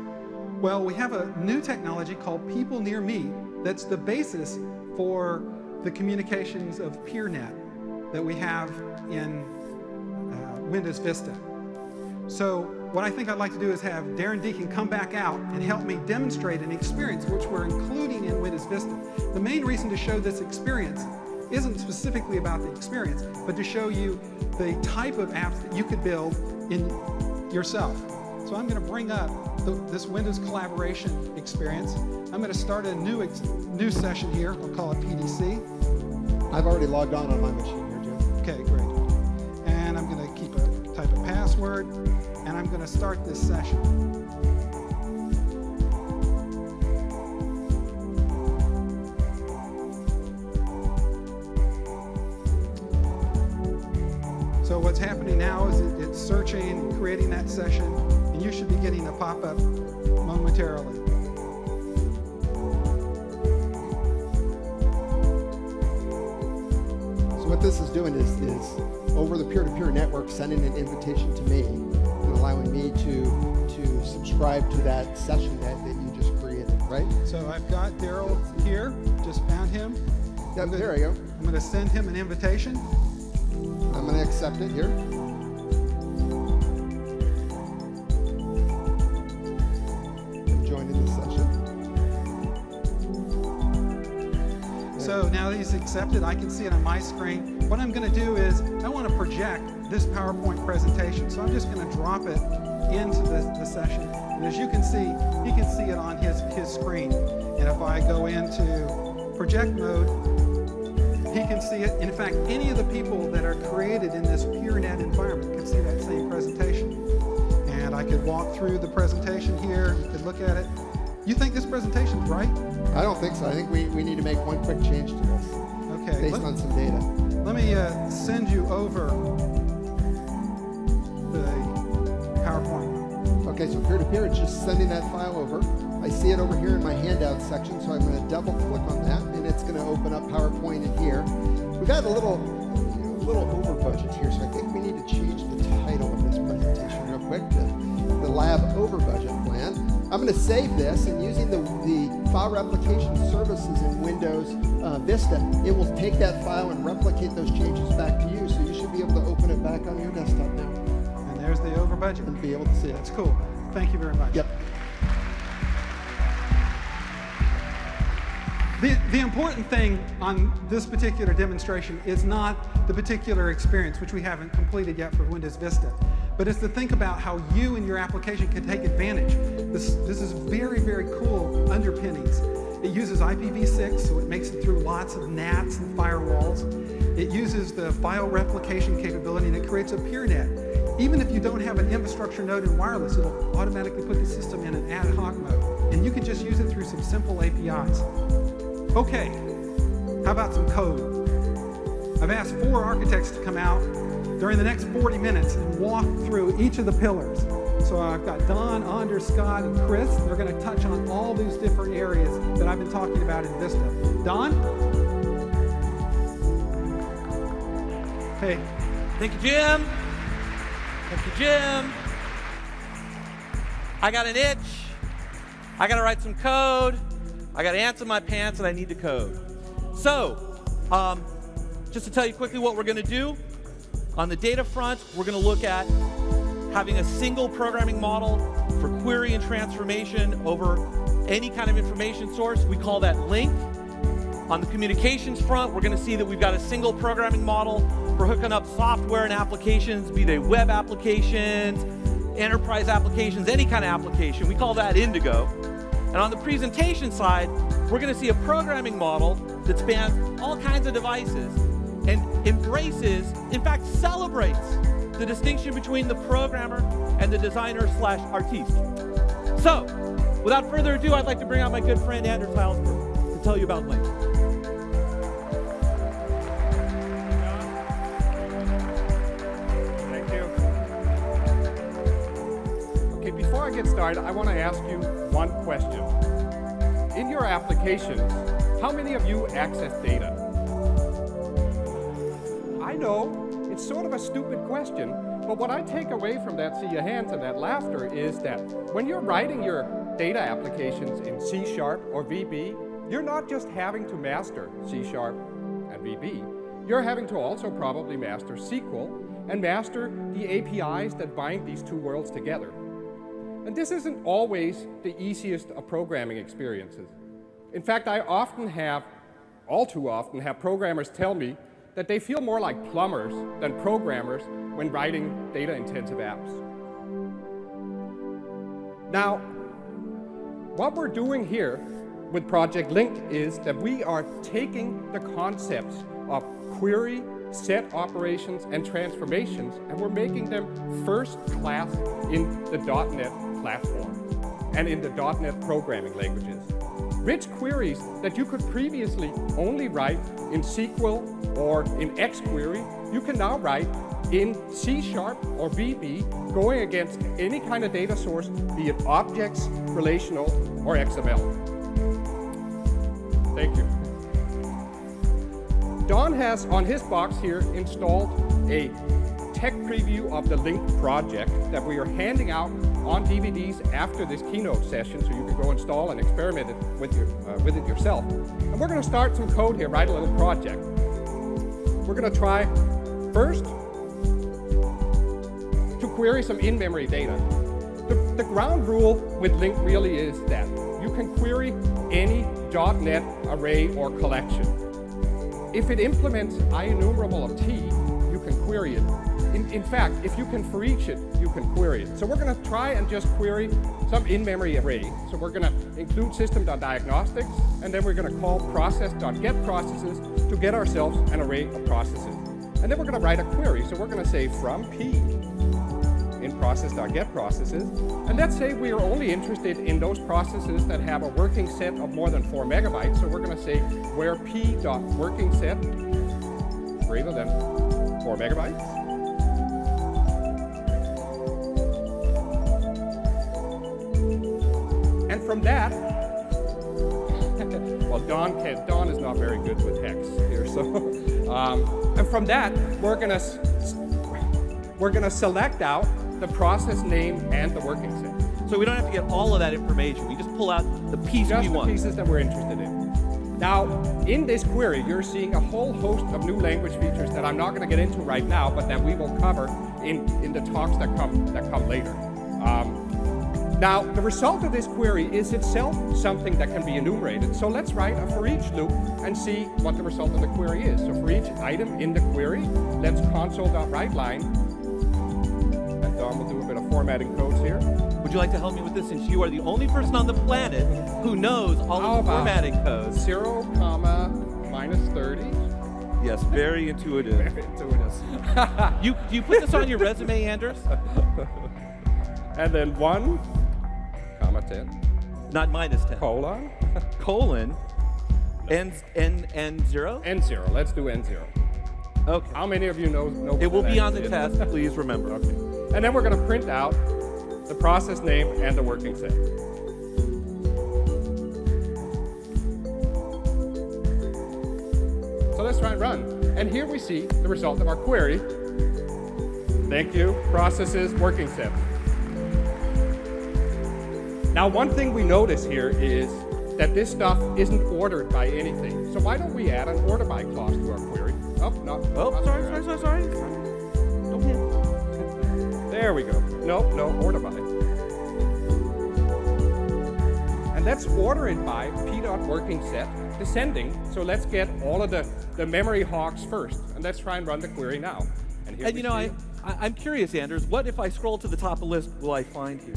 Well, we have a new technology called People Near Me that's the basis for the communications of PeerNet that we have in Windows Vista. So what I think I'd like to do is have Darren Deacon come back out and help me demonstrate an experience which we're including in Windows Vista. The main reason to show this experience isn't specifically about the experience, but to show you the type of apps that you could build in yourself. So I'm going to bring up this Windows collaboration experience. I'm going to start a new session here. We'll call it PDC. I've already logged on my machine here, Jim. Okay, great. And I'm going to type a password, and I'm going to start this session. So what what's happening now is it's searching, creating that session, and you should be getting a pop-up momentarily. So what this is doing is over the peer-to-peer network, sending an invitation to me and allowing me to subscribe to that session that you just created, right? So I've got Daryl here, just found him. Yep, there you go. I'm going to send him an invitation. I'm going to accept it here. I'm joining the session. So now that he's accepted, I can see it on my screen. What I'm going to do is I want to project this PowerPoint presentation. So I'm just going to drop it into the session. And as you can see, he can see it on his screen. And if I go into project mode, he can see it. In fact, any of the people that are created in this PeerNet environment can see that same presentation. And I could walk through the presentation here. You could look at it. You think this presentation's right? I don't think so. I think we need to make one quick change to this. Okay. Based on some data. Let me send you over the PowerPoint. Okay, so peer-to-peer, it's just sending that file over. I see it over here in my handout section, so I'm going to double click on that, and it's going to open up PowerPoint in here. We've got a little over budget here, so I think we need to change the title of this presentation real quick to the Lab Over Budget Plan. I'm going to save this, and using the file replication services in Windows Vista, it will take that file and replicate those changes back to you, so you should be able to open it back on your desktop now. And there's the over budget. And be able to see it. That's cool. Thank you very much. Yep. The important thing on this particular demonstration is not the particular experience, which we haven't completed yet for Windows Vista, but it's to think about how you and your application can take advantage. This is very, very cool underpinnings. It uses IPv6, so it makes it through lots of NATs and firewalls. It uses the file replication capability, and it creates a PeerNet. Even if you don't have an infrastructure node in wireless, it'll automatically put the system in an ad hoc mode, and you can just use it through some simple APIs. Okay, how about some code? I've asked 4 architects to come out during the next 40 minutes and walk through each of the pillars. So I've got Don, Anders, Scott, and Chris. They're going to touch on all these different areas that I've been talking about in Vista. Don? Hey. Thank you, Jim. Thank you, Jim. I got an itch. I got to write some code. I got ants in my pants, and I need to code. So, just to tell you quickly what we're going to do, on the data front, we're going to look at having a single programming model for query and transformation over any kind of information source. We call that LINQ. On the communications front, we're going to see that we've got a single programming model for hooking up software and applications, be they web applications, enterprise applications, any kind of application. We call that Indigo. And on the presentation side, we're going to see a programming model that spans all kinds of devices and embraces, in fact, celebrates the distinction between the programmer and the designer/artiste. So, without further ado, I'd like to bring out my good friend Anders Salzberg to tell you about LINQ. Thank you. Okay, before I get started, I want to ask you one question. In your applications, how many of you access data? I know, it's sort of a stupid question, but what I take away from that sea of hands and that laughter is that when you're writing your data applications in C# or VB, you're not just having to master C# and VB, you're having to also probably master SQL and master the APIs that bind these two worlds together. And this isn't always the easiest of programming experiences. In fact, I often have, all too often, have programmers tell me that they feel more like plumbers than programmers when writing data-intensive apps. Now, what we're doing here with Project LINQ is that we are taking the concepts of query, set operations, and transformations, and we're making them first class in the .NET platform and in the .NET programming languages. Rich queries that you could previously only write in SQL or in XQuery, you can now write in C# or VB going against any kind of data source, be it objects, relational, or XML. Thank you. Don has, on his box here, installed a tech preview of the LINQ project that we are handing out on DVDs after this keynote session, so you can go install and experiment it with it yourself. And we're going to start some code here, write a little project. We're going to try first to query some in-memory data. The ground rule with LINQ really is that you can query any .NET array or collection. If it implements IEnumerable of T, you can query it. In fact, if you can for each it, you can query it. So we're going to try and just query some in-memory array. So we're going to include system.diagnostics, and then we're going to call process.getProcesses to get ourselves an array of processes. And then we're going to write a query. So we're going to say from P in process.getProcesses. And let's say we are only interested in those processes that have a working set of more than 4 megabytes. So we're going to say where p.workingset greater than 4 megabytes. And from that, well, Don is not very good with hex here, so and from that we're gonna select out the process name and the working set. So we don't have to get all of that information. We just pull out the piece we want. Just the pieces that we're interested in. Now, in this query, you're seeing a whole host of new language features that I'm not going to get into right now, but that we will cover in the talks that come later. Now, the result of this query is itself something that can be enumerated. So let's write a for each loop and see what the result of the query is. So for each item in the query, let's console.writeLine. And Don will do a bit of formatting codes here. Would you like to help me with this, since you are the only person on the planet who knows all of the formatting codes? 0, -30. Yes, very intuitive. Very intuitive. Do you put this on your resume, Anders? And then 1, 10. Not -10. Colon. Colon. N 0? N0. Let's do N0. Okay. How many of you know it will be on the test, please remember. Okay. And then we're going to print out the process name and the working set. So let's try and run. And here we see the result of our query. Thank you, processes, working set. Now, one thing we notice here is that this stuff isn't ordered by anything. So why don't we add an order by clause to our query? Oh, no. Sorry. Don't hit. There we go. No, order by. And let's order it by p.workingset descending. So let's get all of the memory hogs first. And let's try and run the query now. And you know, I'm curious, Anders, what if I scroll to the top of the list will I find here?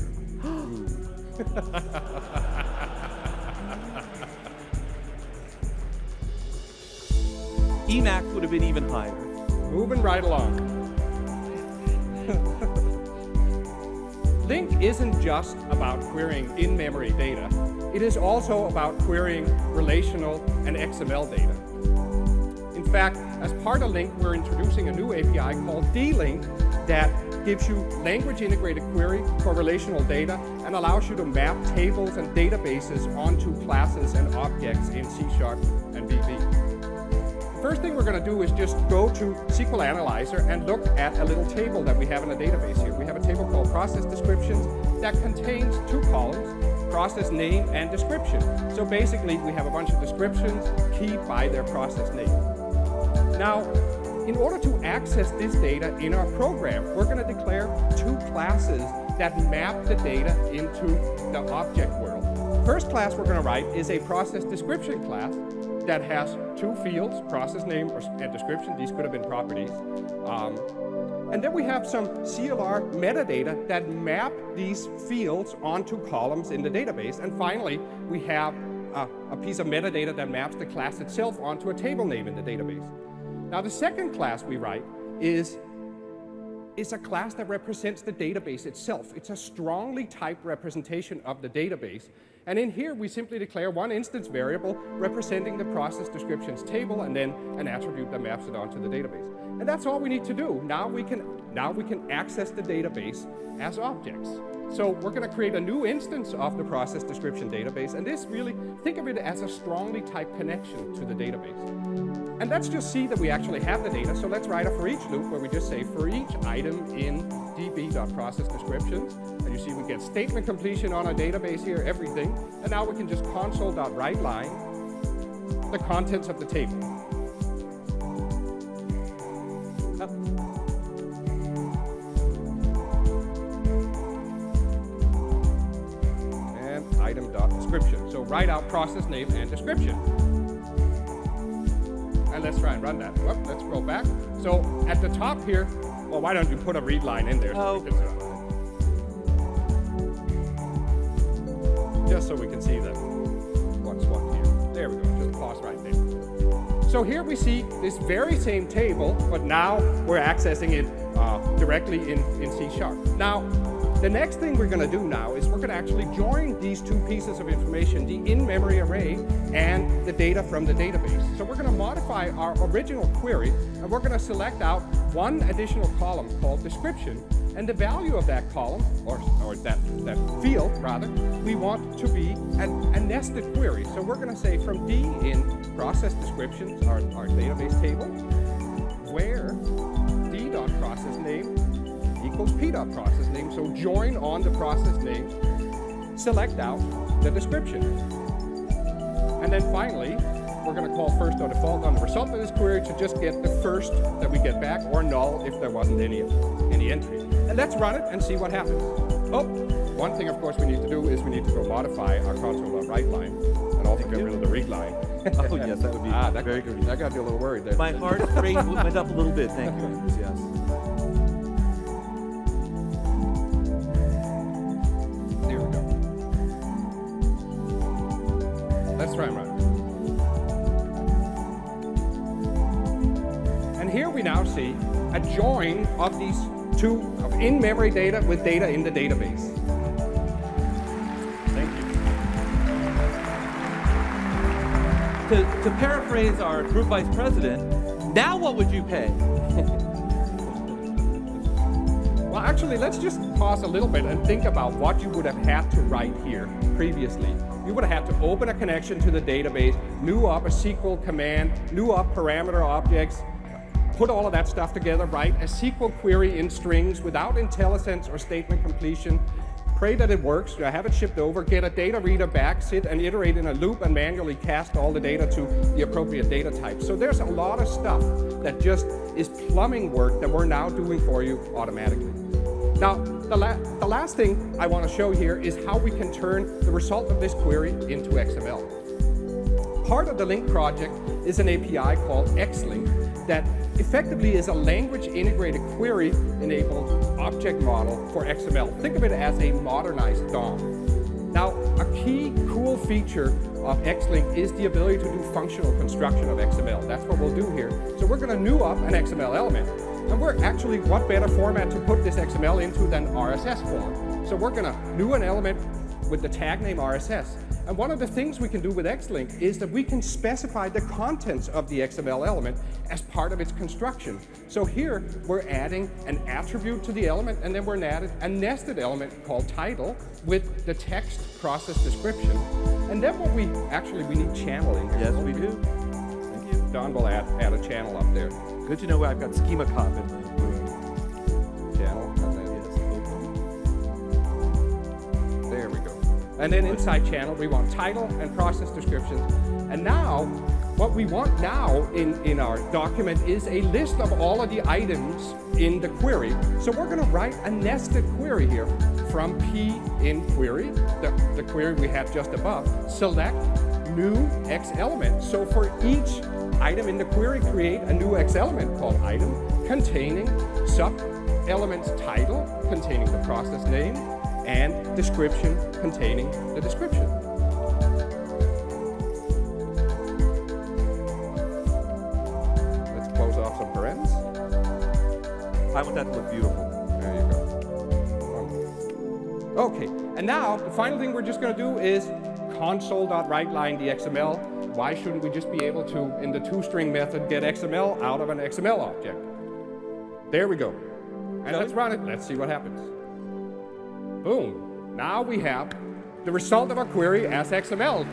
Emacs would have been even higher. Moving right along. LINQ isn't just about querying in-memory data. It is also about querying relational and XML data. In fact, as part of LINQ, we're introducing a new API called DLINQ that gives you language-integrated query for relational data and allows you to map tables and databases onto classes and objects in C# and VB. The first thing we're going to do is just go to SQL Analyzer and look at a little table that we have in a database here. We have a table called process descriptions that contains 2 columns, process name and description. So basically, we have a bunch of descriptions keyed by their process name. Now, in order to access this data in our program, we're going to declare 2 classes that map the data into the object world. First class we're going to write is a process description class that has 2 fields, process name and description. These could have been properties. And then we have some CLR metadata that map these fields onto columns in the database. And finally, we have a piece of metadata that maps the class itself onto a table name in the database. Now, the second class we write is is a class that represents the database itself. It's a strongly typed representation of the database. And in here, we simply declare one instance variable representing the process descriptions table, and then an attribute that maps it onto the database. And that's all we need to do. Now we can access the database as objects. So we're going to create a new instance of the process description database, and this really, think of it as a strongly typed connection to the database. And let's just see that we actually have the data. So let's write a for each loop where we just say for each item in db.processDescriptions. And you see we get statement completion on our database here, everything. And now we can just console.writeLine the contents of the table. And item.description. So write out process name and description. And let's try and run that. Whoop, let's scroll back. So at the top here, well, why don't you put a read line in there? Just so we can see that what's what here. There we go, just pause right there. So here we see this very same table, but now we're accessing it directly in C#. Now, the next thing we're going to do now is we're going to actually join these two pieces of information, the in-memory array and the data from the database. So we're going to modify our original query, and we're going to select out one additional column called description, and the value of that column, or that field rather, we want to be a nested query. So we're going to say from D in process descriptions, our database table, where D.processName equals P.processName. So join on the process name, select out the description. And then finally, we're going to call first or default on the result of this query to just get the first that we get back, or null if there wasn't any entry. And let's run it and see what happens. Oh, one thing of course we need to do is we need to go modify our console.writeLine and also get rid of the read line. Oh yes, that would be very good. That got me a little worried there. My heart rate went up a little bit. Thank you, Anders. Yes. There we go. Let's try and run it. And here we now see a join of these two of in-memory data with data in the database. Thank you. To paraphrase our group vice president, now what would you pay? Well, actually, let's just pause a little bit and think about what you would have had to write here previously. You would have had to open a connection to the database, new up a SQL command, new up parameter objects, put all of that stuff together, write a SQL query in strings without IntelliSense or statement completion, pray that it works, have it shipped over, get a data reader back, sit and iterate in a loop and manually cast all the data to the appropriate data type. So there's a lot of stuff that just is plumbing work that we're now doing for you automatically. Now, the last thing I want to show here is how we can turn the result of this query into XML. Part of the LINQ project is an API called XLINQ that effectively is a language-integrated query-enabled object model for XML. Think of it as a modernized DOM. Now, a key cool feature of XLINQ is the ability to do functional construction of XML. That's what we'll do here. So we're going to new up an XML element. And we're actually, what better format to put this XML into than RSS form? So we're going to new an element with the tag name RSS. And one of the things we can do with XLINQ is that we can specify the contents of the XML element as part of its construction. So here, we're adding an attribute to the element, and then we're adding a nested element called title with the text process description. And then what we need channel in here. Yes, we do. Thank you. Don will add a channel up there. Good to know I've got schema cop in the room. Channel, and then there we go. And then inside channel, we want title and process descriptions. And now, what we want now in our document is a list of all of the items in the query. So we're going to write a nested query here from P in query, the query we had just above, select new X element. So for each item in the query, create a new X element called item containing sub-elements title containing the process name and description containing the description. Let's close off some parens. I want that to look beautiful. now, the final thing we're just going to do is console.writeLine the XML. Why shouldn't we just be able to, in the toString method, get XML out of an XML object? There we go. And let's run it. Let's see what happens. Boom. Now we have the result of our query as XML.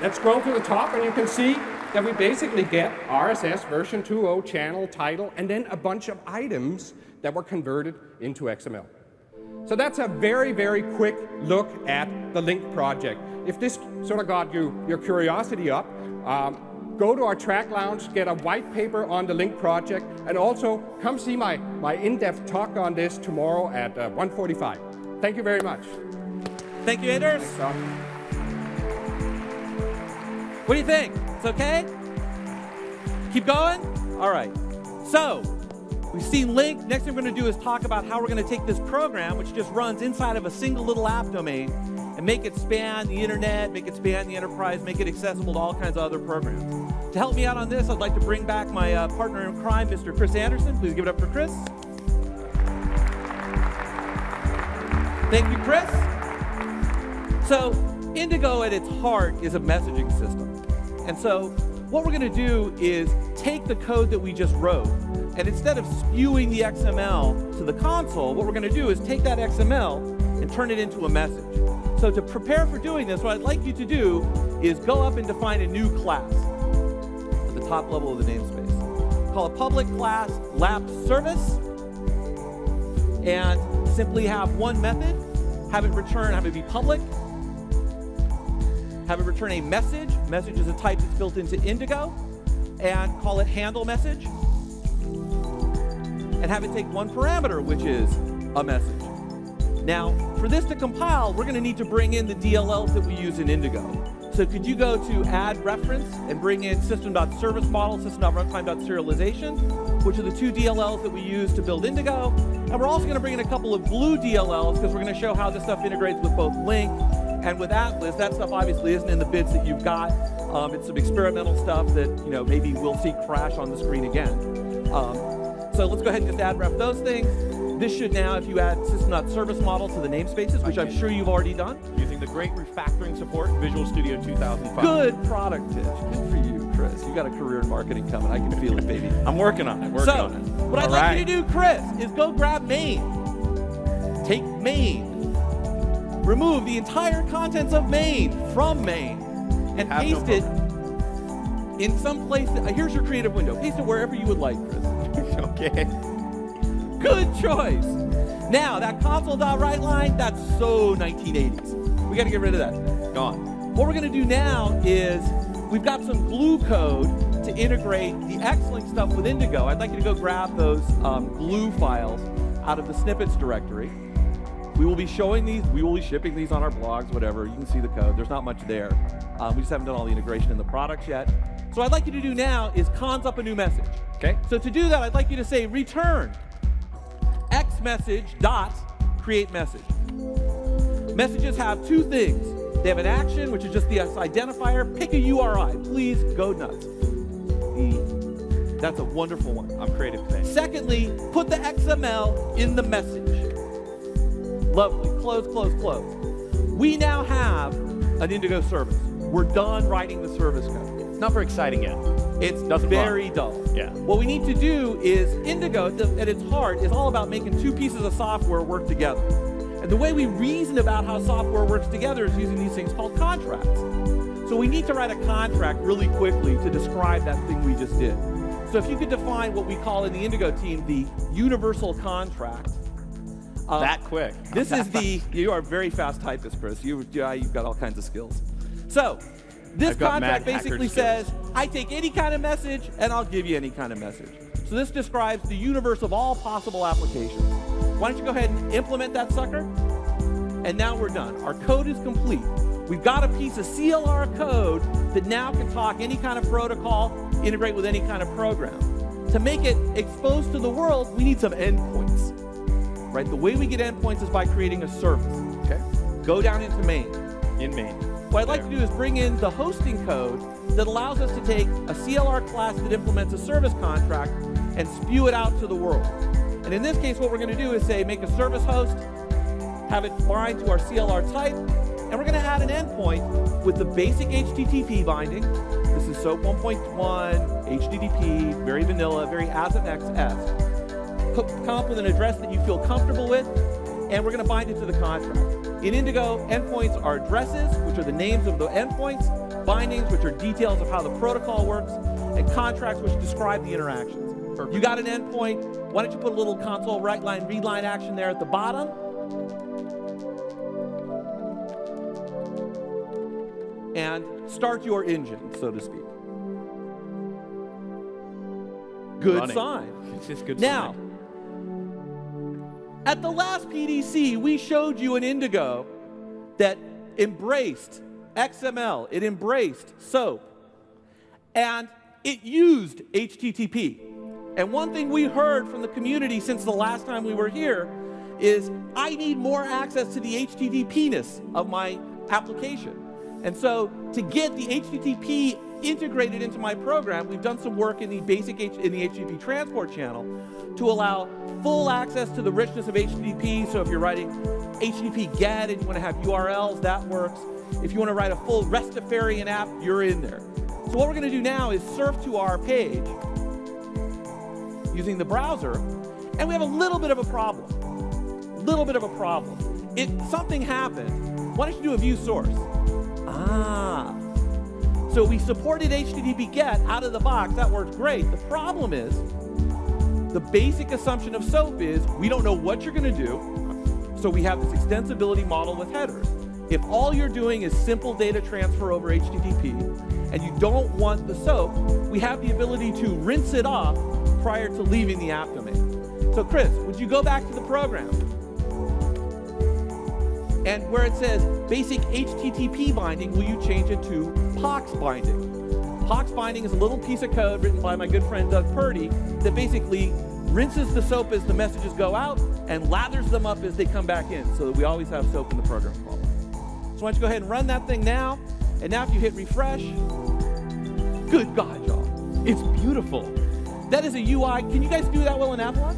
Let's scroll to the top, and you can see that we basically get RSS version 2.0 channel title, and then a bunch of items that were converted into XML. So that's a very, very quick look at the LINQ project. If this sort of got your curiosity up, go to our track lounge, get a white paper on the LINQ project, and also come see my in-depth talk on this tomorrow at 1:45. Thank you very much. Thank you, Anders. What do you think? It's okay? Keep going? All right. So, we've seen LINQ. Next thing we're going to do is talk about how we're going to take this program, which just runs inside of a single little app domain, and make it span the internet, make it span the enterprise, make it accessible to all kinds of other programs. To help me out on this, I'd like to bring back my partner in crime, Mr. Chris Anderson. Please give it up for Chris. Thank you, Chris. So, Indigo at its heart is a messaging system. And so what we're going to do is take the code that we just wrote, and instead of spewing the XML to the console, what we're going to do is take that XML and turn it into a message. So to prepare for doing this, what I'd like you to do is go up and define a new class at the top level of the namespace. Call a public class lap service, and simply have one method, have it be public, have it return a message. Message is a type that's built into Indigo, and call it handle message. And have it take one parameter, which is a message. Now, for this to compile, we're going to need to bring in the DLLs that we use in Indigo. So could you go to add reference and bring in system.serviceModel, system.runtime.serialization, which are the two DLLs that we use to build Indigo. And we're also going to bring in a couple of blue DLLs because we're going to show how this stuff integrates with both LINQ and with Atlas. That stuff obviously isn't in the bits that you've got. It's some experimental stuff that maybe we'll see crash on the screen again. So let's go ahead and just add ref those things. This should now, if you add system.serviceModel to the namespaces, which I'm sure you've already done. Using the great refactoring support, Visual Studio 2005. Good product pitch. Good for you, Chris. You got a career in marketing coming. I can feel it, baby. I'm working on it. What I'd like you to do, Chris, is go grab main. Take main. Remove the entire contents of main from main and paste it in some place. Here's your creative window. Paste it wherever you would like, Chris. Okay. Good choice. Now, that console.writeLine, that's so 1980s. We got to get rid of that. Gone. What we're going to do now is we've got some glue code to integrate the X-Link stuff with Indigo. I'd like you to go grab those glue files out of the snippets directory. We will be showing these, we will be shipping these on our blogs, whatever. You can see the code. There's not much there. We just haven't done all the integration in the products yet. So what I'd like you to do now is cons up a new message. Okay. So to do that, I'd like you to say return xMessage dot create message. Messages have two things. They have an action, which is just the identifier. Pick a URI. Please go nuts. That's a wonderful one. I'm creative today. Secondly, put the XML in the message. Lovely. Close, close, close. We now have an Indigo service. We're done writing the service code. It's not very exciting yet. It's very dull. Yeah. What we need to do is Indigo, at its heart, is all about making two pieces of software work together. And the way we reason about how software works together is using these things called contracts. So we need to write a contract really quickly to describe that thing we just did. So if you could define what we call in the Indigo team the universal contract. That quick. This is you are a very fast typist, Chris. You've got all kinds of skills. So this contract basically says, I take any kind of message and I'll give you any kind of message. So this describes the universe of all possible applications. Why don't you go ahead and implement that sucker? And now we're done. Our code is complete. We've got a piece of CLR code that now can talk any kind of protocol, integrate with any kind of program. To make it exposed to the world, we need some endpoints. Right? The way we get endpoints is by creating a service. Okay. Go down into main. In main. What I'd like to do is bring in the hosting code that allows us to take a CLR class that implements a service contract and spew it out to the world. And in this case, what we're going to do is say, make a service host, have it bind to our CLR type, and we're going to add an endpoint with the basic HTTP binding. This is SOAP 1.1, HTTP, very vanilla, very ASM.XS. Come up with an address that you feel comfortable with, and we're going to bind it to the contract. In Indigo, endpoints are addresses, which are the names of the endpoints, bindings, which are details of how the protocol works, and contracts, which describe the interactions. Perfect. You got an endpoint. Why don't you put a little console write line, read line action there at the bottom? And start your engine, so to speak. Good sign. It's just good now, sign. At the last PDC, we showed you an Indigo that embraced XML, it embraced SOAP, and it used HTTP. And one thing we heard from the community since the last time we were here is, I need more access to the HTTP-ness of my application. And so to get the HTTP integrated into my program, we've done some work in the basic in the HTTP transport channel to allow full access to the richness of HTTP. So if you're writing HTTP GET and you want to have URLs, that works. If you want to write a full Rastafarian app, you're in there. So what we're going to do now is surf to our page using the browser, and we have a little bit of a problem. Something happened. Why don't you do a view source? So we supported HTTP GET out of the box. That worked great. The problem is, the basic assumption of SOAP is we don't know what you're going to do, so we have this extensibility model with headers. If all you're doing is simple data transfer over HTTP, and you don't want the SOAP, we have the ability to rinse it off prior to leaving the app domain. So Chris, would you go back to the program? And where it says basic HTTP binding, will you change it to POX binding? POX binding is a little piece of code written by my good friend Doug Purdy that basically rinses the SOAP as the messages go out and lathers them up as they come back in, so that we always have SOAP in the program call. So why don't you go ahead and run that thing now, and now if you hit refresh, good God, y'all, it's beautiful. That is a UI. Can you guys do that well in Avalon?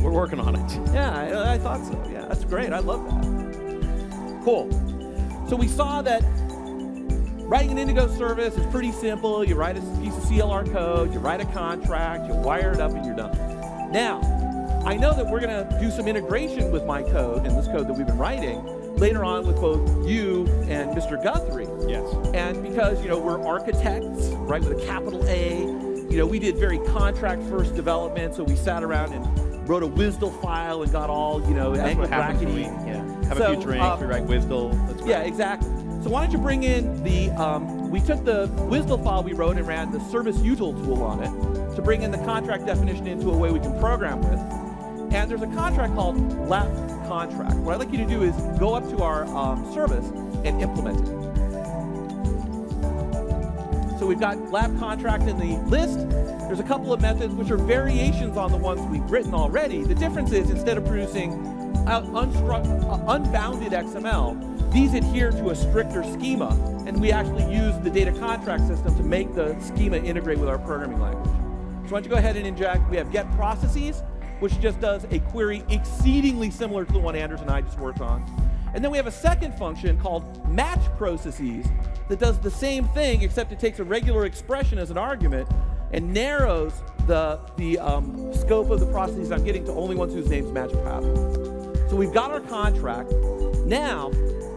We're working on it. Yeah, I thought so. Yeah, that's great. I love that. Cool. So we saw that writing an Indigo service is pretty simple. You write a piece of CLR code, you write a contract, you wire it up, and you're done. Now, I know that we're going to do some integration with my code and this code that we've been writing later on with both you and Mr. Guthrie. Yes. And because, we're architects, right, with a capital A, we did very contract-first development, so we sat around and wrote a WSDL file and got all, That's what happens when we have a few drinks, we write WSDL. That's yeah, exactly. So why don't you bring in the, we took the WSDL file we wrote and ran the service util tool on it to bring in the contract definition into a way we can program with. And there's a contract called LAP contract. What I'd like you to do is go up to our service and implement it. So we've got lab contract in the list. There's a couple of methods which are variations on the ones we've written already. The difference is, instead of producing unbounded XML, these adhere to a stricter schema, and we actually use the data contract system to make the schema integrate with our programming language. So why don't you go ahead and inject, we have get processes, which just does a query exceedingly similar to the one Anders and I just worked on. And then we have a second function called match processes that does the same thing, except it takes a regular expression as an argument and narrows the scope of the processes I'm getting to only ones whose names match a pattern. So we've got our contract. Now,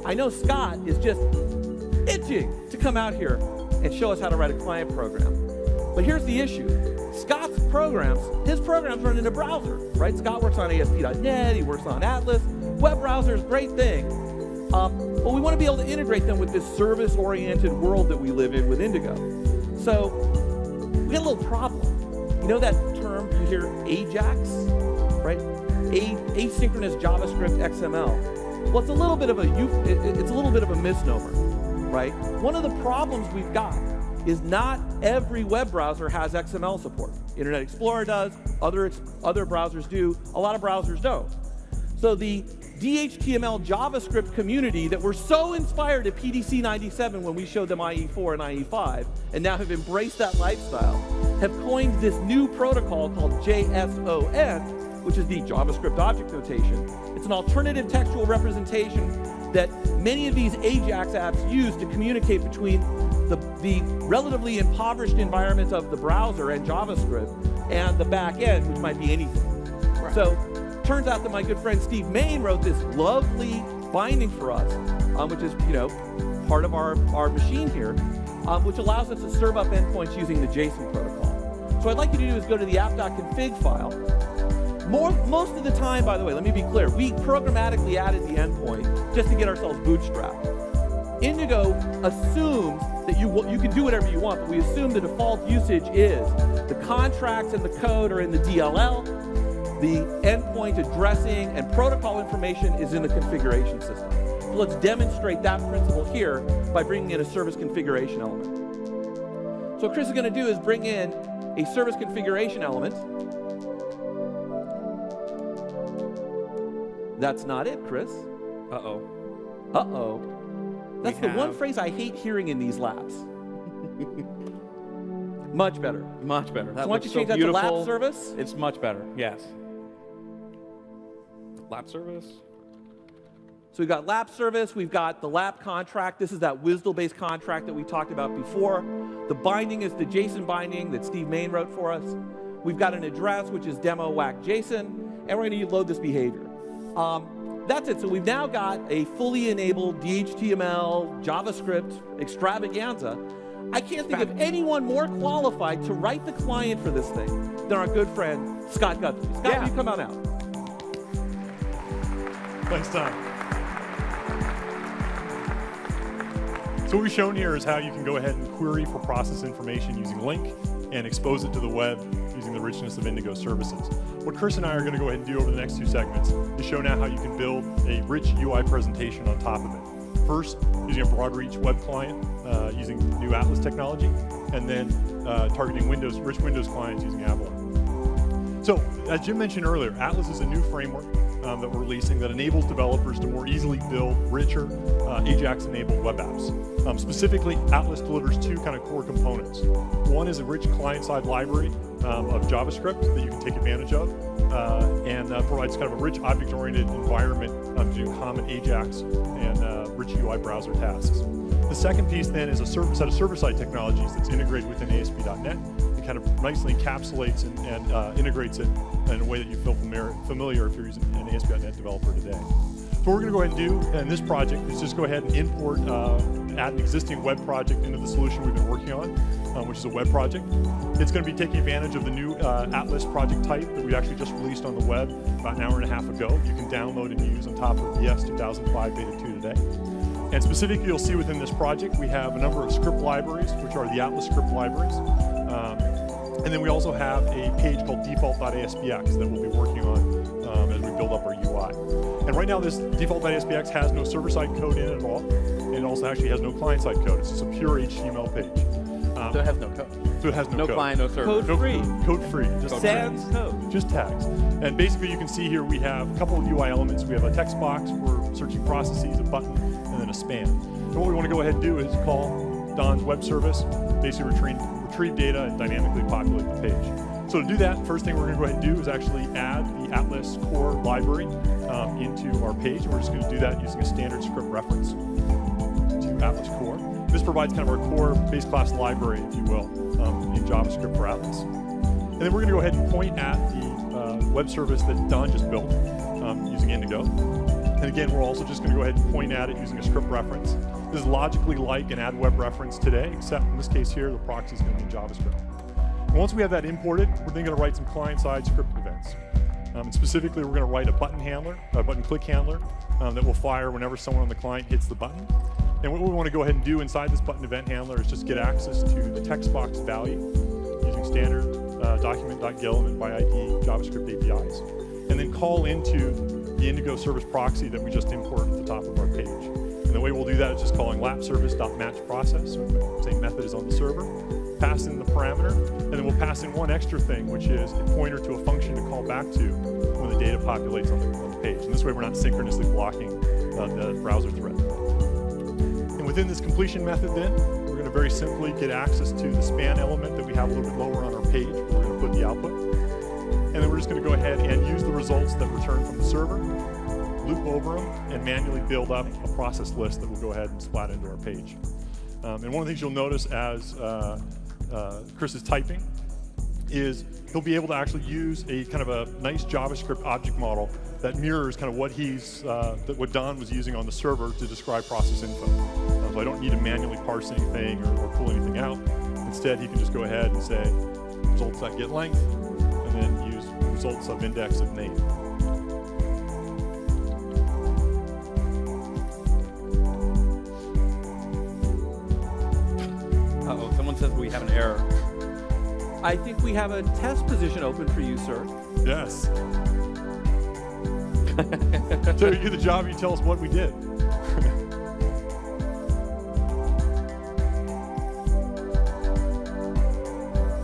I know Scott is just itching to come out here and show us how to write a client program. But here's the issue. Scott's programs, his programs run in a browser, right? Scott works on ASP.NET, he works on Atlas. Web browser is a great thing. But we want to be able to integrate them with this service-oriented world that we live in with Indigo. So we got a little problem. You know that term you hear, AJAX, right? Asynchronous JavaScript XML. Well, it's a little bit of a misnomer, right? One of the problems we've got is not every web browser has XML support. Internet Explorer does, other browsers do, a lot of browsers don't. So the DHTML JavaScript community that were so inspired at PDC 97 when we showed them IE4 and IE5, and now have embraced that lifestyle, have coined this new protocol called JSON, which is the JavaScript object notation. It's an alternative textual representation that many of these AJAX apps use to communicate between the relatively impoverished environment of the browser and JavaScript and the back end, which might be anything. Right. So turns out that my good friend Steve Main wrote this lovely binding for us, which is part of our machine here, which allows us to serve up endpoints using the JSON protocol. So what I'd like you to do is go to the app.config file. Most of the time, by the way, let me be clear, we programmatically added the endpoint just to get ourselves bootstrapped. Indigo assumes that you can do whatever you want, but we assume the default usage is the contracts and the code are in the DLL, the endpoint addressing and protocol information is in the configuration system. So let's demonstrate that principle here by bringing in a service configuration element. So what Chris is going to do is bring in a service configuration element. That's not it, Chris. Uh-oh. Uh-oh. That's the one phrase I hate hearing in these labs. Much better. Much better. So why don't you change that to lab service? It's much better, yes. Lab service. So we've got lab service, we've got the lab contract. This is that WSDL-based contract that we talked about before. The binding is the JSON binding that Steve Main wrote for us. We've got an address, which is demo whack JSON, and we're going to load this behavior. That's it. So we've now got a fully enabled DHTML, JavaScript extravaganza. I can't think of anyone more qualified to write the client for this thing than our good friend, Scott Guthrie. Scott, will you come on out? Thanks, Tom. So what we've shown here is how you can go ahead and query for process information using LINQ and expose it to the web using the richness of Indigo services. What Chris and I are going to go ahead and do over the next 2 segments is show now how you can build a rich UI presentation on top of it. First, using a broad reach web client using new Atlas technology, and then targeting rich Windows clients using Avalon. So, as Jim mentioned earlier, Atlas is a new framework that we're releasing that enables developers to more easily build richer AJAX-enabled web apps. Specifically, Atlas delivers 2 kind of core components. One is a rich client-side library of JavaScript that you can take advantage of, and provides kind of a rich object-oriented environment to do common AJAX and rich UI browser tasks. The second piece then is a set of server-side technologies that's integrated within ASP.NET. It kind of nicely encapsulates and integrates it in a way that you feel familiar if you're using an ASP.NET developer today. So what we're going to go ahead and do in this project is just go ahead and import, add an existing web project into the solution we've been working on, which is a web project. It's going to be taking advantage of the new Atlas project type that we actually just released on the web about an hour and a half ago. You can download and use on top of ES 2005 Beta 2 today. And specifically, you'll see within this project, we have a number of script libraries, which are the Atlas script libraries. And then we also have a page called default.aspx that we'll be working on as we build up our UI. And right now, this default.aspx has no server-side code in it at all. And it also actually has no client-side code. It's just a pure HTML page. So it has no code. So it has no code. Client, no server. Code-free. Code-free. Just sans code. Just tags. And basically, you can see here we have a couple of UI elements. We have a text box for searching processes, a button, and then a span. And what we want to go ahead and do is call Don's web service, basically retrieve data and dynamically populate the page. So to do that, first thing we're going to go ahead and do is actually add the Atlas core library into our page. And we're just going to do that using a standard script reference to Atlas core. This provides kind of our core base class library, if you will, in JavaScript for Atlas. And then we're going to go ahead and point at the web service that Don just built using Indigo. And again, we're also just going to go ahead and point at it using a script reference. This is logically like an add web reference today, except in this case here, the proxy is going to be in JavaScript. And once we have that imported, we're then going to write some client-side script events. And specifically, we're going to write a button handler, a button click handler, that will fire whenever someone on the client hits the button. And what we want to go ahead and do inside this button event handler is just get access to the text box value using standard document.get by ID JavaScript APIs, and then call into the Indigo service proxy that we just imported at the top of our page. And the way we'll do that is just calling lapservice.matchProcess, so the same method is on the server, pass in the parameter, and then we'll pass in one extra thing, which is a pointer to a function to call back to when the data populates on the page. And this way we're not synchronously blocking the browser thread. And within this completion method then, we're going to very simply get access to the span element that we have a little bit lower on our page, where we're going to put the output. and then we're just going to go ahead and use the results that return from the server, loop over them, and manually build up a process list that will go ahead and splat into our page. And one of the things you'll notice as Chris is typing is he'll be able to actually use a kind of a nice JavaScript object model that mirrors kind of what what Don was using on the server to describe process info. So I don't need to manually parse anything or pull anything out. Instead, he can just go ahead and say results.getLength, and then use results of index of name. Uh-oh, someone says we have an error. I think we have a test position open for you, sir. Yes. So you do the job, you tell us what we did.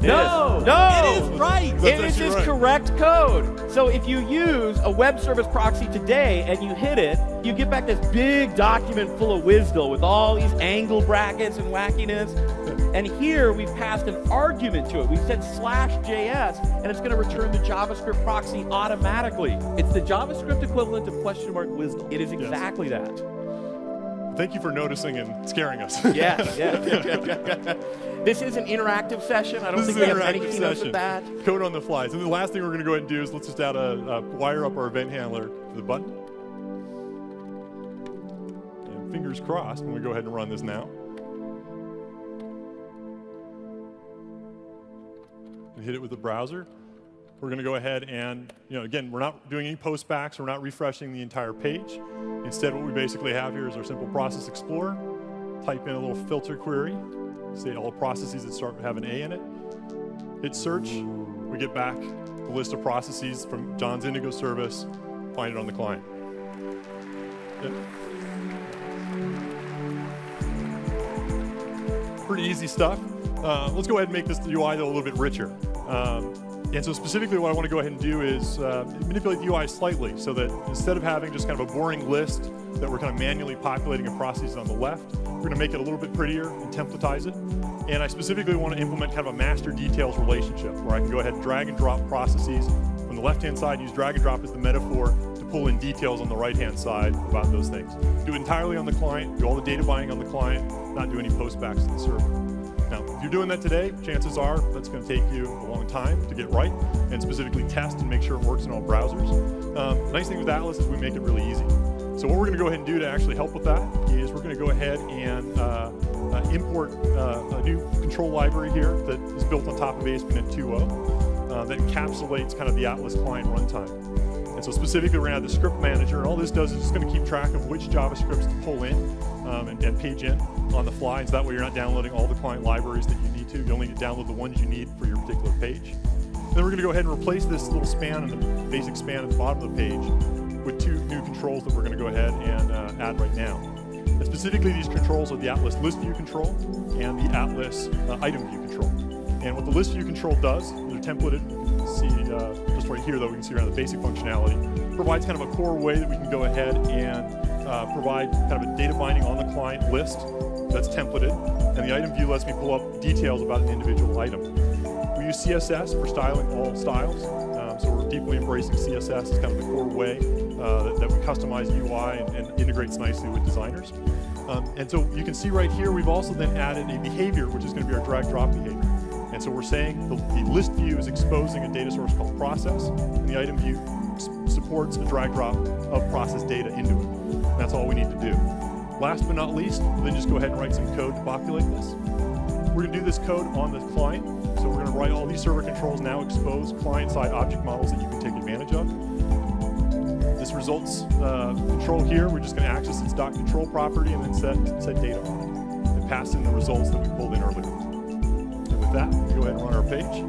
No! It is right. It is his correct code. So if you use a web service proxy today and you hit it, you get back this big document full of WSDL with all these angle brackets and wackiness. And here we've passed an argument to it. We said /JS, and it's going to return the JavaScript proxy automatically. It's the JavaScript equivalent of question mark WSDL. It is exactly that. Thank you for noticing and scaring us. Yes. This is an interactive session. I don't think we have many keynotes with that. Code on the fly. So the last thing we're going to go ahead and do is let's just add wire up our event handler to the button. And fingers crossed when we go ahead and run this now. And hit it with the browser. We're going to go ahead and, again, we're not doing any postbacks. We're not refreshing the entire page. Instead, what we basically have here is our simple process explorer. Type in a little filter query. Say all processes that start have an A in it. Hit search. We get back the list of processes from John's Indigo service. Find it on the client. Yep. Pretty easy stuff. Let's go ahead and make this UI though a little bit richer. And so specifically what I want to go ahead and do is manipulate the UI slightly so that instead of having just kind of a boring list that we're kind of manually populating a process on the left, we're going to make it a little bit prettier and templatize it. And I specifically want to implement kind of a master details relationship where I can go ahead and drag and drop processes from the left-hand side, use drag and drop as the metaphor to pull in details on the right-hand side about those things. Do it entirely on the client, do all the data binding on the client, not do any postbacks to the server. Now, if you're doing that today, chances are that's going to take you a long time to get right and specifically test and make sure it works in all browsers. The nice thing with Atlas is we make it really easy. So what we're going to go ahead and do to actually help with that is we're going to go ahead and import a new control library here that is built on top of ASP.NET 2.0 that encapsulates kind of the Atlas client runtime. And so specifically, we're going to have the script manager, and all this does is just going to keep track of which JavaScripts to pull in and page in on the fly. So that way you're not downloading all the client libraries that you need to. You only download the ones you need for your particular page. And then we're going to go ahead and replace this little span and the basic span at the bottom of the page with two new controls that we're going to go ahead and add right now. And specifically, these controls are the Atlas list view control and the Atlas item view control. And what the list view control does, they're templated. You can see just right here, though, we can see around the basic functionality. Provides kind of a core way that we can go ahead and provide kind of a data binding on the client list that's templated. And the item view lets me pull up details about an individual item. We use CSS for styling all styles. So we're deeply embracing CSS as kind of the core way that we customize UI and integrates nicely with designers. And so you can see right here, we've also then added a behavior, which is going to be our drag drop behavior. And so we're saying the list view is exposing a data source called process, and the item view supports a drag drop of process data into it. And that's all we need to do. Last but not least, we'll then just go ahead and write some code to populate this. We're going to do this code on the client. So we're going to write all these server controls now expose client-side object models that you can take advantage of. This results control here, we're just going to access its .control property and then set data on it and pass in the results that we pulled in earlier. And with that, we'll go ahead and run our page.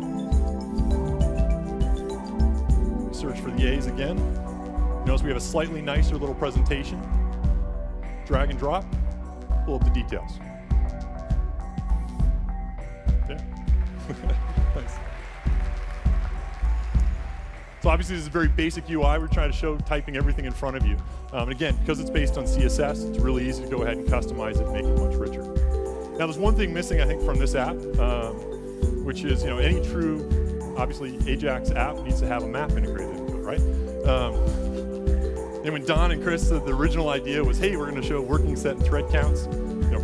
Search for the A's again. Notice we have a slightly nicer little presentation. Drag and drop, pull up the details. Okay. Nice. So obviously this is a very basic UI. We're trying to show typing everything in front of you. And again, because it's based on CSS, it's really easy to go ahead and customize it and make it much richer. Now there's one thing missing, I think, from this app, which is any true obviously Ajax app needs to have a map integrated into it, right? And when Don and Chris, the original idea was, hey, we're going to show working set and thread counts.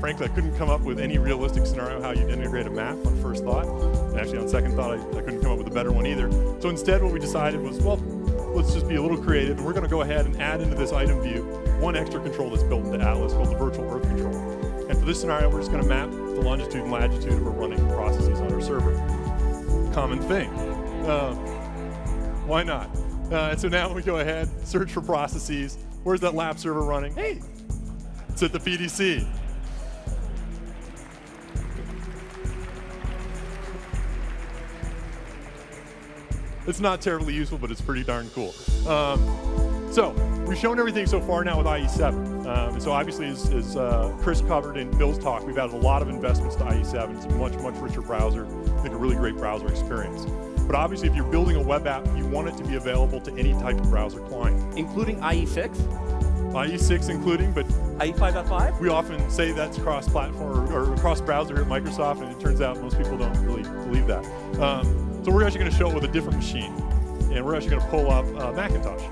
Frankly, I couldn't come up with any realistic scenario how you'd integrate a map on first thought. And actually, on second thought, I couldn't come up with a better one either. So instead, what we decided was, well, let's just be a little creative, and we're going to go ahead and add into this item view one extra control that's built into Atlas called the virtual earth control. And for this scenario, we're just going to map the longitude and latitude of our running processes on our server. Common thing. Why not? And so now we go ahead, search for processes. Where's that lab server running? Hey, it's at the PDC. It's not terribly useful, but it's pretty darn cool. So we've shown everything so far now with IE7. And so obviously, as Chris covered in Bill's talk, we've added a lot of investments to IE7. It's a much, much richer browser. I think a really great browser experience. But obviously, if you're building a web app, you want it to be available to any type of browser client. Including IE6? IE6 including, but IE5.5? we often say that's cross-platform or cross-browser here at Microsoft, and it turns out most people don't really believe that. So we're actually going to show it with a different machine, and we're actually going to pull up Macintosh.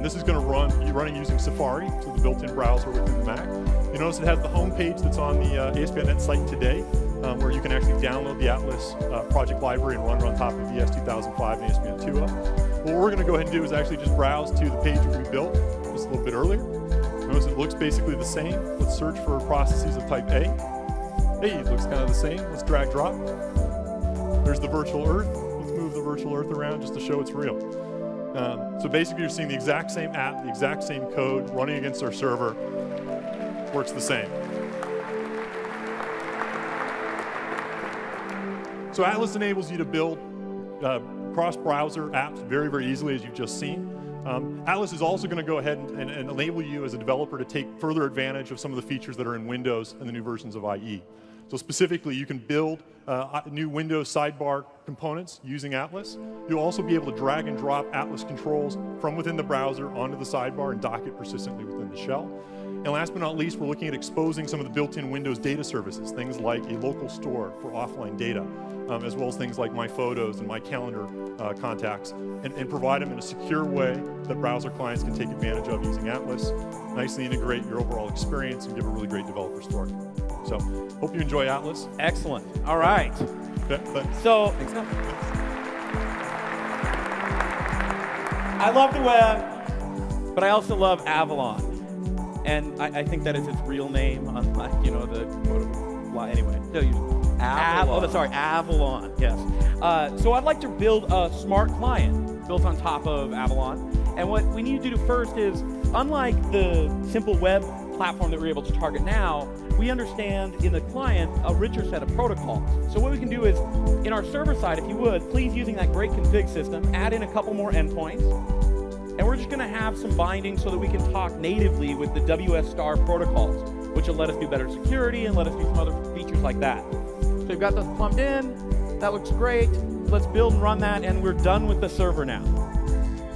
This is going to run running using Safari, so the built-in browser within the Mac. You notice it has the home page that's on the ASP.NET site today, where you can actually download the Atlas project library and run it on top of VS 2005 and ASP.NET 2.0. What we're going to go ahead and do is actually just browse to the page that we built just a little bit earlier. Notice it looks basically the same. Let's search for processes of type A. Hey, it looks kind of the same. Let's drag drop. There's the virtual earth. Let's move the virtual earth around just to show it's real. So basically, you're seeing the exact same app, the exact same code running against our server. Works the same. So Atlas enables you to build cross-browser apps very, very easily, as you've just seen. Atlas is also going to go ahead and enable you as a developer to take further advantage of some of the features that are in Windows and the new versions of IE. So specifically, you can build new Windows sidebar components using Atlas. You'll also be able to drag and drop Atlas controls from within the browser onto the sidebar and dock it persistently within the shell. And last but not least, we're looking at exposing some of the built-in Windows data services, things like a local store for offline data, as well as things like My Photos and My Calendar contacts, and provide them in a secure way that browser clients can take advantage of using Atlas, nicely integrate your overall experience, and give a really great developer story. So, hope you enjoy Atlas. Excellent. All right. So, I love the web, but I also love Avalon. And I think that is its real name, unlike, anyway. No, Avalon. Avalon, yes. So I'd like to build a smart client built on top of Avalon. And what we need to do first is, unlike the simple web platform that we're able to target now, we understand in the client a richer set of protocols. So what we can do is, in our server side, if you would, please, using that great config system, add in a couple more endpoints. And we're just going to have some binding so that we can talk natively with the WS star protocols, which will let us do better security and let us do some other features like that. So we've got those plumbed in. That looks great. Let's build and run that, and we're done with the server now.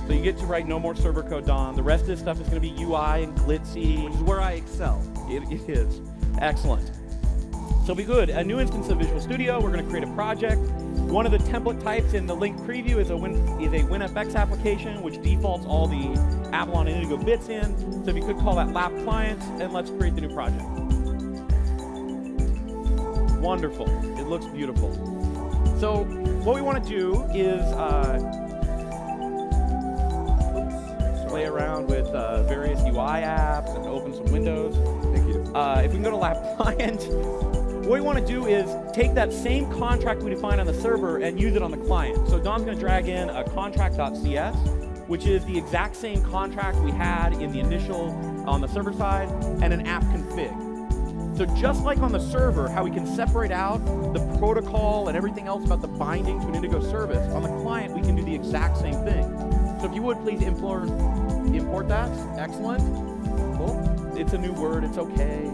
So you get to write no more server code, Don. The rest of this stuff is going to be UI and glitzy. Which is where I excel. It is. Excellent. So be good. A new instance of Visual Studio. We're going to create a project. One of the template types in the LINQ preview is a WinFX application, which defaults all the Avalon and Indigo bits in. So if you could call that lab client, and let's create the new project. Wonderful. It looks beautiful. So what we want to do is play around with various UI apps and open some windows. Thank you. If we can go to lab client, what we want to do is take that same contract we defined on the server and use it on the client. So Don's going to drag in a contract.cs, which is the exact same contract we had in the initial on the server side, and an app config. So just like on the server, how we can separate out the protocol and everything else about the binding to an Indigo service, on the client we can do the exact same thing. So if you would, please import that. Excellent. Cool. It's a new word. It's okay.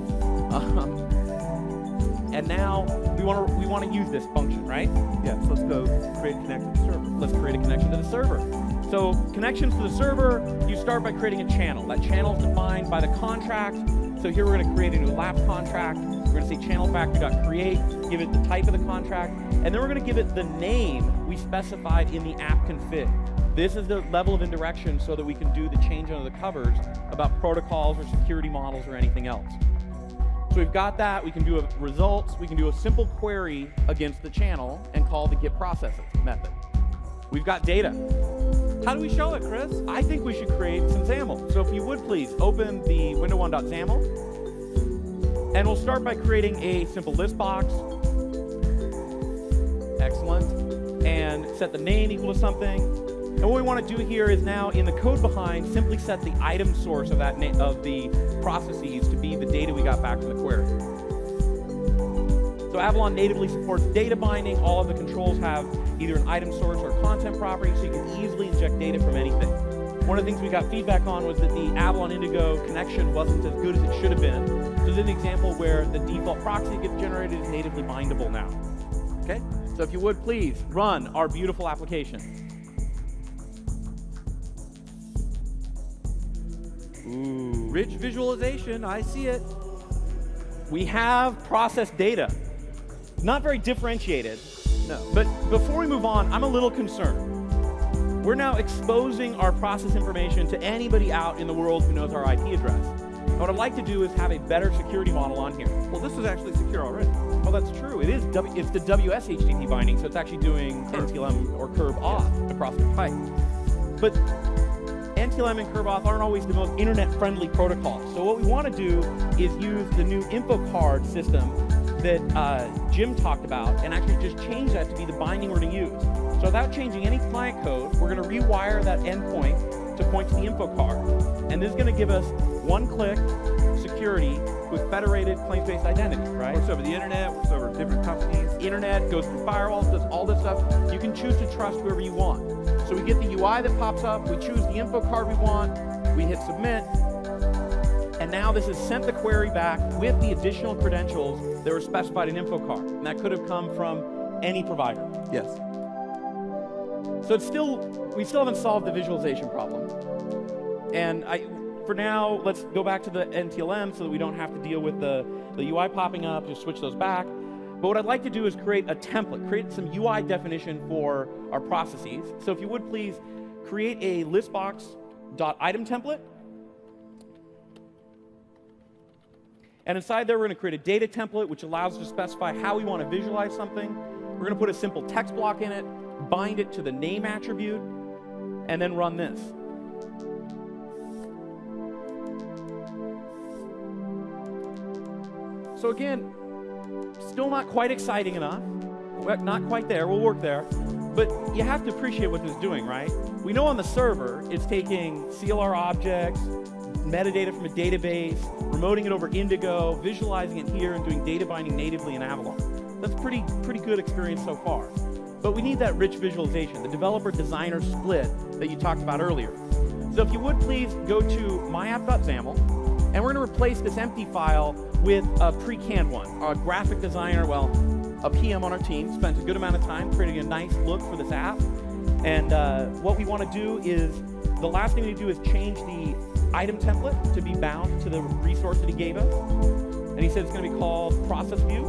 And now we want to use this function, right? Yes, let's go create a connection to the server. Let's create a connection to the server. So connections to the server, you start by creating a channel. That channel is defined by the contract. So here we're going to create a new lab contract. We're We're going to say channel factory.create, give it the type of the contract, and then we're going to give it the name we specified in the app config. This is the level of indirection so that we can do the change under the covers about protocols or security models or anything else. So we've got that. We can do results. We can do a simple query against the channel and call the get processes method. We've got data. How do we show it, Chris? I think we should create some XAML. So if you would please open the window1.xaml, and we'll start by creating a simple list box. Excellent. And set the name equal to something. And what we want to do here is now in the code behind, simply set the item source of that of the processes to be the data we got back from the query. So Avalon natively supports data binding. All of the controls have either an item source or content property, so you can easily inject data from anything. One of the things we got feedback on was that the Avalon Indigo connection wasn't as good as it should have been. So this is an example where the default proxy that gets generated is natively bindable now. Okay? So if you would please run our beautiful application. Ooh. Rich visualization, I see it. We have processed data. Not very differentiated. No. But before we move on, I'm a little concerned. We're now exposing our process information to anybody out in the world who knows our IP address. And what I'd like to do is have a better security model on here. Well, this is actually secure already. Oh, that's true. It is. It's the WS-HTTP binding, so it's actually doing NTLM or curb auth across the pipe. But NTLM and curb auth aren't always the most internet-friendly protocols. So what we want to do is use the new info card system that Jim talked about and actually just change that to be the binding we're going to use. So without changing any client code, we're going to rewire that endpoint to point to the info card. And this is going to give us one-click security with federated claims-based identity, right? Works over the internet, works over different companies. Internet, goes through firewalls, does all this stuff. You can choose to trust whoever you want. So we get the UI that pops up, we choose the info card we want, we hit submit, and now this has sent the query back with the additional credentials that were specified in info card. And that could have come from any provider. Yes. So it's we still haven't solved the visualization problem. And for now, let's go back to the NTLM so that we don't have to deal with the UI popping up, just switch those back. But what I'd like to do is create a template, create some UI definition for our processes. So if you would please create a listbox.item template. And inside there, we're going to create a data template, which allows us to specify how we want to visualize something. We're going to put a simple text block in it, bind it to the name attribute, and then run this. So again, still not quite exciting enough. Not quite there. We'll work there. But you have to appreciate what this is doing, right? We know on the server, it's taking CLR objects, metadata from a database, remoting it over Indigo, visualizing it here, and doing data binding natively in Avalon. That's pretty good experience so far. But we need that rich visualization, the developer-designer split that you talked about earlier. So if you would please go to myapp.xaml, and we're going to replace this empty file with a pre-canned one. A graphic designer, well, a PM on our team spent a good amount of time creating a nice look for this app. And what we want to do is, the last thing we do is change the item template to be bound to the resource that he gave us. And he said it's going to be called process view.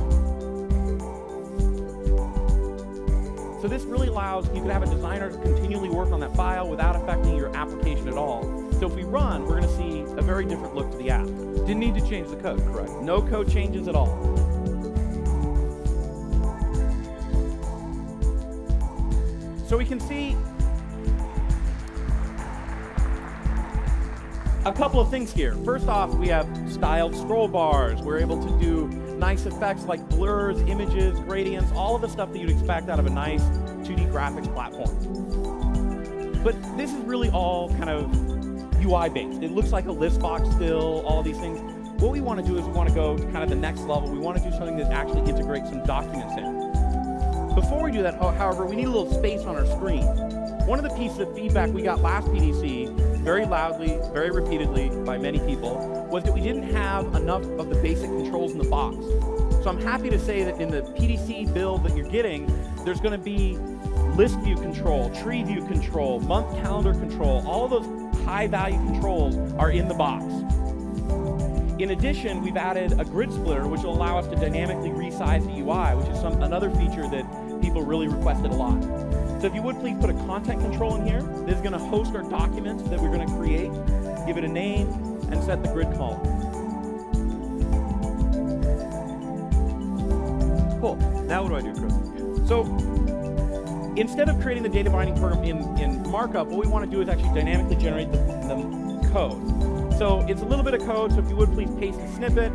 So this really allows, you can have a designer continually work on that file without affecting your application at all. So if we run, we're going to see a very different look to the app. Didn't need to change the code, correct? No code changes at all. So we can see a couple of things here. First off, we have styled scroll bars. We're able to do nice effects like blurs, images, gradients, all of the stuff that you'd expect out of a nice 2D graphics platform. But this is really all kind of UI-based. It looks like a list box still, all these things. What we want to do is we want to go to kind of the next level. We want to do something that actually integrates some documents in. Before we do that, however, we need a little space on our screen. One of the pieces of feedback we got last PDC, very loudly, very repeatedly by many people, was that we didn't have enough of the basic controls in the box. So I'm happy to say that in the PDC build that you're getting, there's going to be list view control, tree view control, month calendar control, all of those high value controls are in the box. In addition, we've added a grid splitter, which will allow us to dynamically resize the UI, which is another feature that people really requested a lot. So if you would please put a content control in here. This is going to host our documents that we're going to create, give it a name, and set the grid column. Cool. Now what do I do, Chris? So instead of creating the data binding program in markup, what we want to do is actually dynamically generate the code. So it's a little bit of code, so if you would please paste a snippet.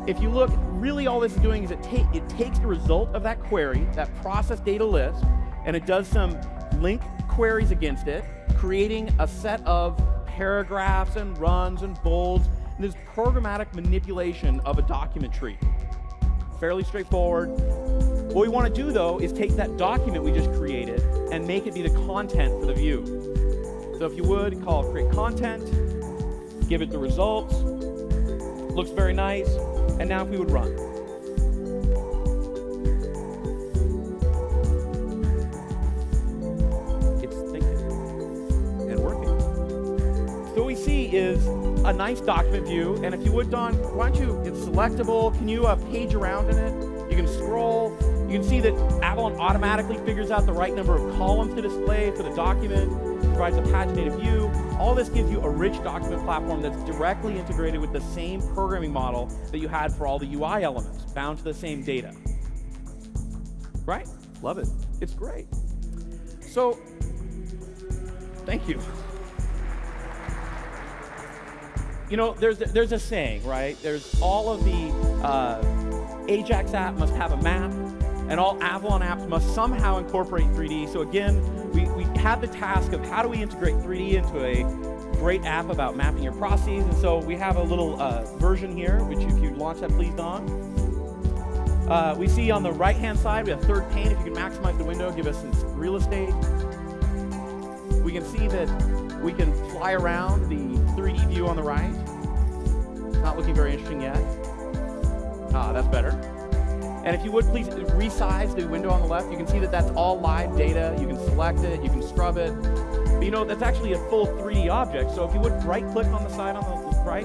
If you look, really all this is doing is it takes the result of that query, that process data list, and it does some LINQ queries against it, creating a set of paragraphs and runs and bolds, and this programmatic manipulation of a document tree. Fairly straightforward. What we want to do, though, is take that document we just created and make it be the content for the view. So if you would, call create content, give it the results. Looks very nice. And now if we would run. It's thinking and working. So what we see is a nice document view. And if you would, Don, why don't you, it's selectable. Can you page around in it? You can scroll. You can see that Avalon automatically figures out the right number of columns to display for the document, provides a paginated view. All this gives you a rich document platform that's directly integrated with the same programming model that you had for all the UI elements, bound to the same data. Right? Love it. It's great. So, thank you. You know, there's a saying, right? There's all of the Ajax app must have a map, and all Avalon apps must somehow incorporate 3D. So again, we had the task of how do we integrate 3D into a great app about mapping your processes. And so we have a little version here, which if you launch that, please, Don. We see on the right-hand side, we have third pane. If you can maximize the window, give us some real estate. We can see that we can fly around the 3D view on the right. It's not looking very interesting yet. Ah, that's better. And if you would please resize the window on the left, you can see that that's all live data. You can select it, you can scrub it. But you know, that's actually a full 3D object. So if you would right-click on the side on the right,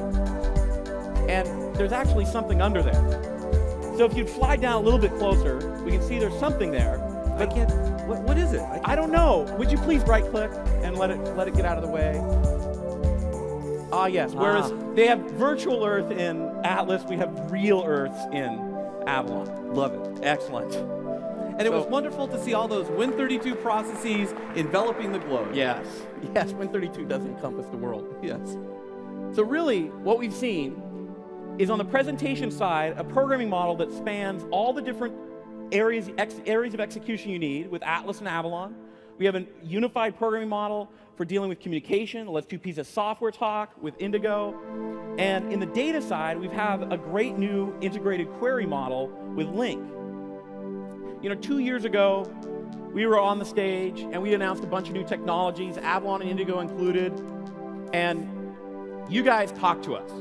and there's actually something under there. So if you'd fly down a little bit closer, we can see there's something there. I can't, what is it? I don't know. Would you please right-click and let it get out of the way? Ah, yes. Whereas they have virtual Earth in Atlas, we have real Earths in Avalon. Love it. Excellent. And it was wonderful to see all those Win32 processes enveloping the globe. Yes. Yes, Win32 does encompass the world. Yes. So really, what we've seen is on the presentation side, a programming model that spans all the different areas of execution you need with Atlas and Avalon. We have a unified programming model for dealing with communication. Let's do pieces of software talk with Indigo. And in the data side, we have a great new integrated query model with LINQ. You know, 2 years ago, we were on the stage and we announced a bunch of new technologies, Avalon and Indigo included, and you guys talked to us.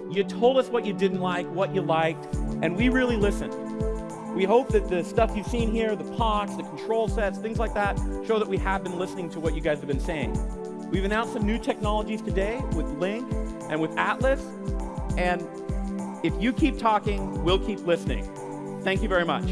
You told us what you didn't like, what you liked, and we really listened. We hope that the stuff you've seen here, the POCs, the control sets, things like that, show that we have been listening to what you guys have been saying. We've announced some new technologies today with LINQ and with Atlas, and if you keep talking, we'll keep listening. Thank you very much.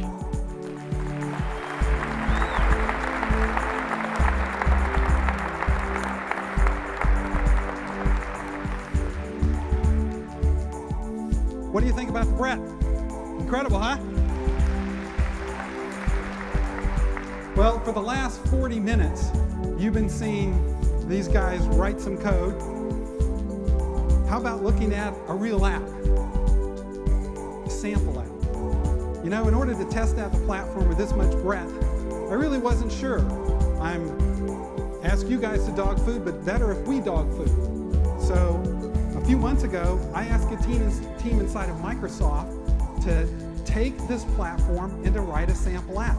What do you think about the breadth? Incredible, huh? Well, for the last 40 minutes, you've been seeing these guys write some code. How about looking at a real app? A sample app. You know, in order to test out the platform with this much breadth, I really wasn't sure. I'm asked you guys to dog food, but better if we dog food. So a few months ago, I asked a team inside of Microsoft to take this platform and to write a sample app.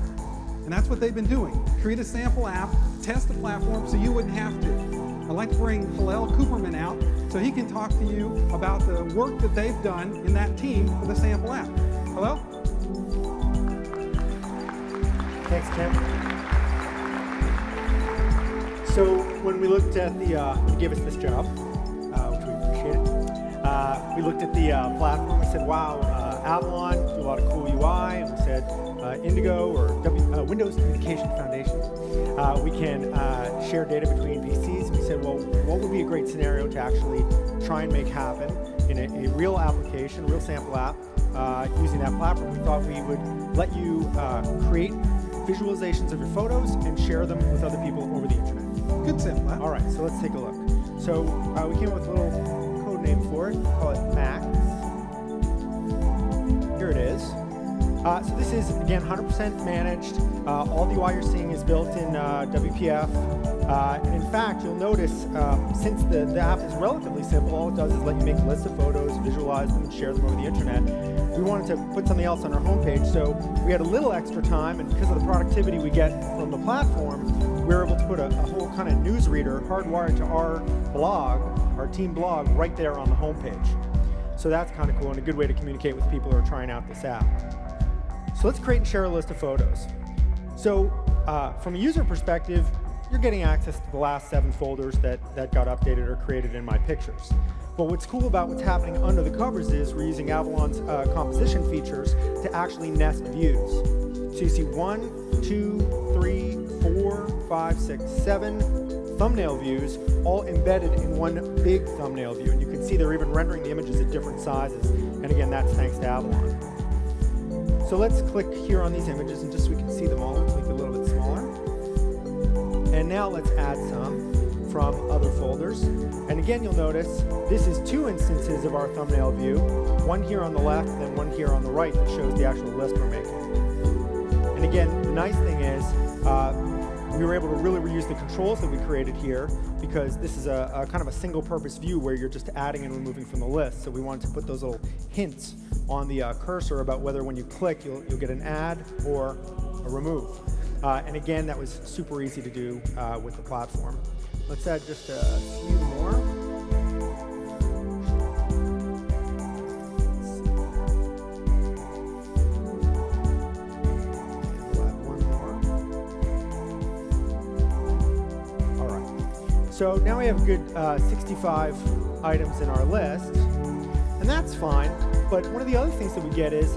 And that's what they've been doing. Create a sample app, test the platform so you wouldn't have to. I'd like to bring Hillel Cooperman out so he can talk to you about the work that they've done in that team for the sample app. Hello? Thanks, Tim. So when we looked at the, he gave us this job, which we appreciate, we looked at the platform. We said, wow, Avalon do a lot of cool UI. And we said, Indigo or Windows Communication Foundation. We can share data between PCs. And we said, well, what would be a great scenario to actually try and make happen in a real application, real sample app, using that platform? We thought we would let you create visualizations of your photos and share them with other people over the internet. Good sample app. All right, so let's take a look. So we came up with a little code name for it. Call it Max. Here it is. So this is, again, 100% managed. All the UI you're seeing is built in WPF. And in fact, you'll notice, since the app is relatively simple, all it does is let you make a list of photos, visualize them, and share them over the internet. We wanted to put something else on our homepage, so we had a little extra time, and because of the productivity we get from the platform, we were able to put a whole kind of newsreader hardwired to our blog, our team blog, right there on the homepage. So that's kind of cool and a good way to communicate with people who are trying out this app. So let's create and share a list of photos. So from a user perspective, you're getting access to the last 7 folders that got updated or created in my pictures. But what's cool about what's happening under the covers is we're using Avalon's composition features to actually nest views. So you see 1, 2, 3, 4, 5, 6, 7 thumbnail views all embedded in one big thumbnail view. And you can see they're even rendering the images at different sizes. And again, that's thanks to Avalon. So let's click here on these images, and just so we can see them all, let's make it a little bit smaller. And now let's add some from other folders. And again, you'll notice this is 2 instances of our thumbnail view, one here on the left and then one here on the right that shows the actual list we're making. And again, the nice thing is we were able to really reuse the controls that we created here, because this is a kind of a single purpose view where you're just adding and removing from the list. So we wanted to put those little hints on the cursor about whether when you click you'll get an add or a remove. And again, that was super easy to do with the platform. Let's add just a few more. We'll add one more. All right. So now we have a good 65 items in our list, and that's fine. But one of the other things that we get is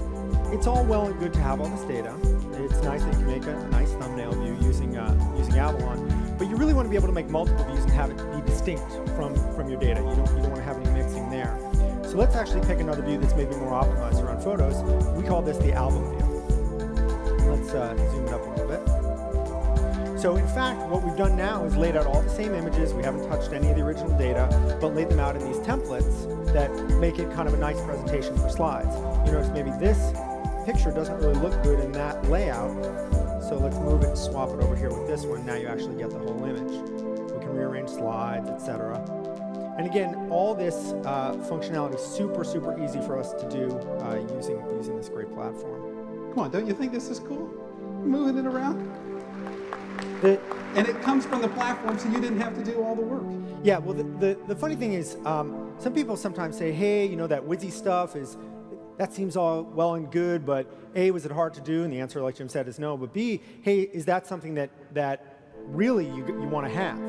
it's all well and good to have all this data. It's nice that you can make a nice thumbnail view using Avalon. But you really want to be able to make multiple views and have it be distinct from your data. You don't want to have any mixing there. So let's actually pick another view that's maybe more optimized around photos. We call this the album view. Let's zoom it up a little bit. So in fact, what we've done now is laid out all the same images. We haven't touched any of the original data, but laid them out in these templates that make it kind of a nice presentation for slides. You notice maybe this picture doesn't really look good in that layout. So let's move it and swap it over here with this one. Now you actually get the whole image. We can rearrange slides, etc. And again, all this functionality is super, super easy for us to do using this great platform. Come on, don't you think this is cool? Moving it around? And it comes from the platform, so you didn't have to do all the work. Yeah, well, the funny thing is, some people sometimes say, hey, you know, that WYSI stuff that seems all well and good, but A, was it hard to do? And the answer, like Jim said, is no. But B, hey, is that something that really you want to have?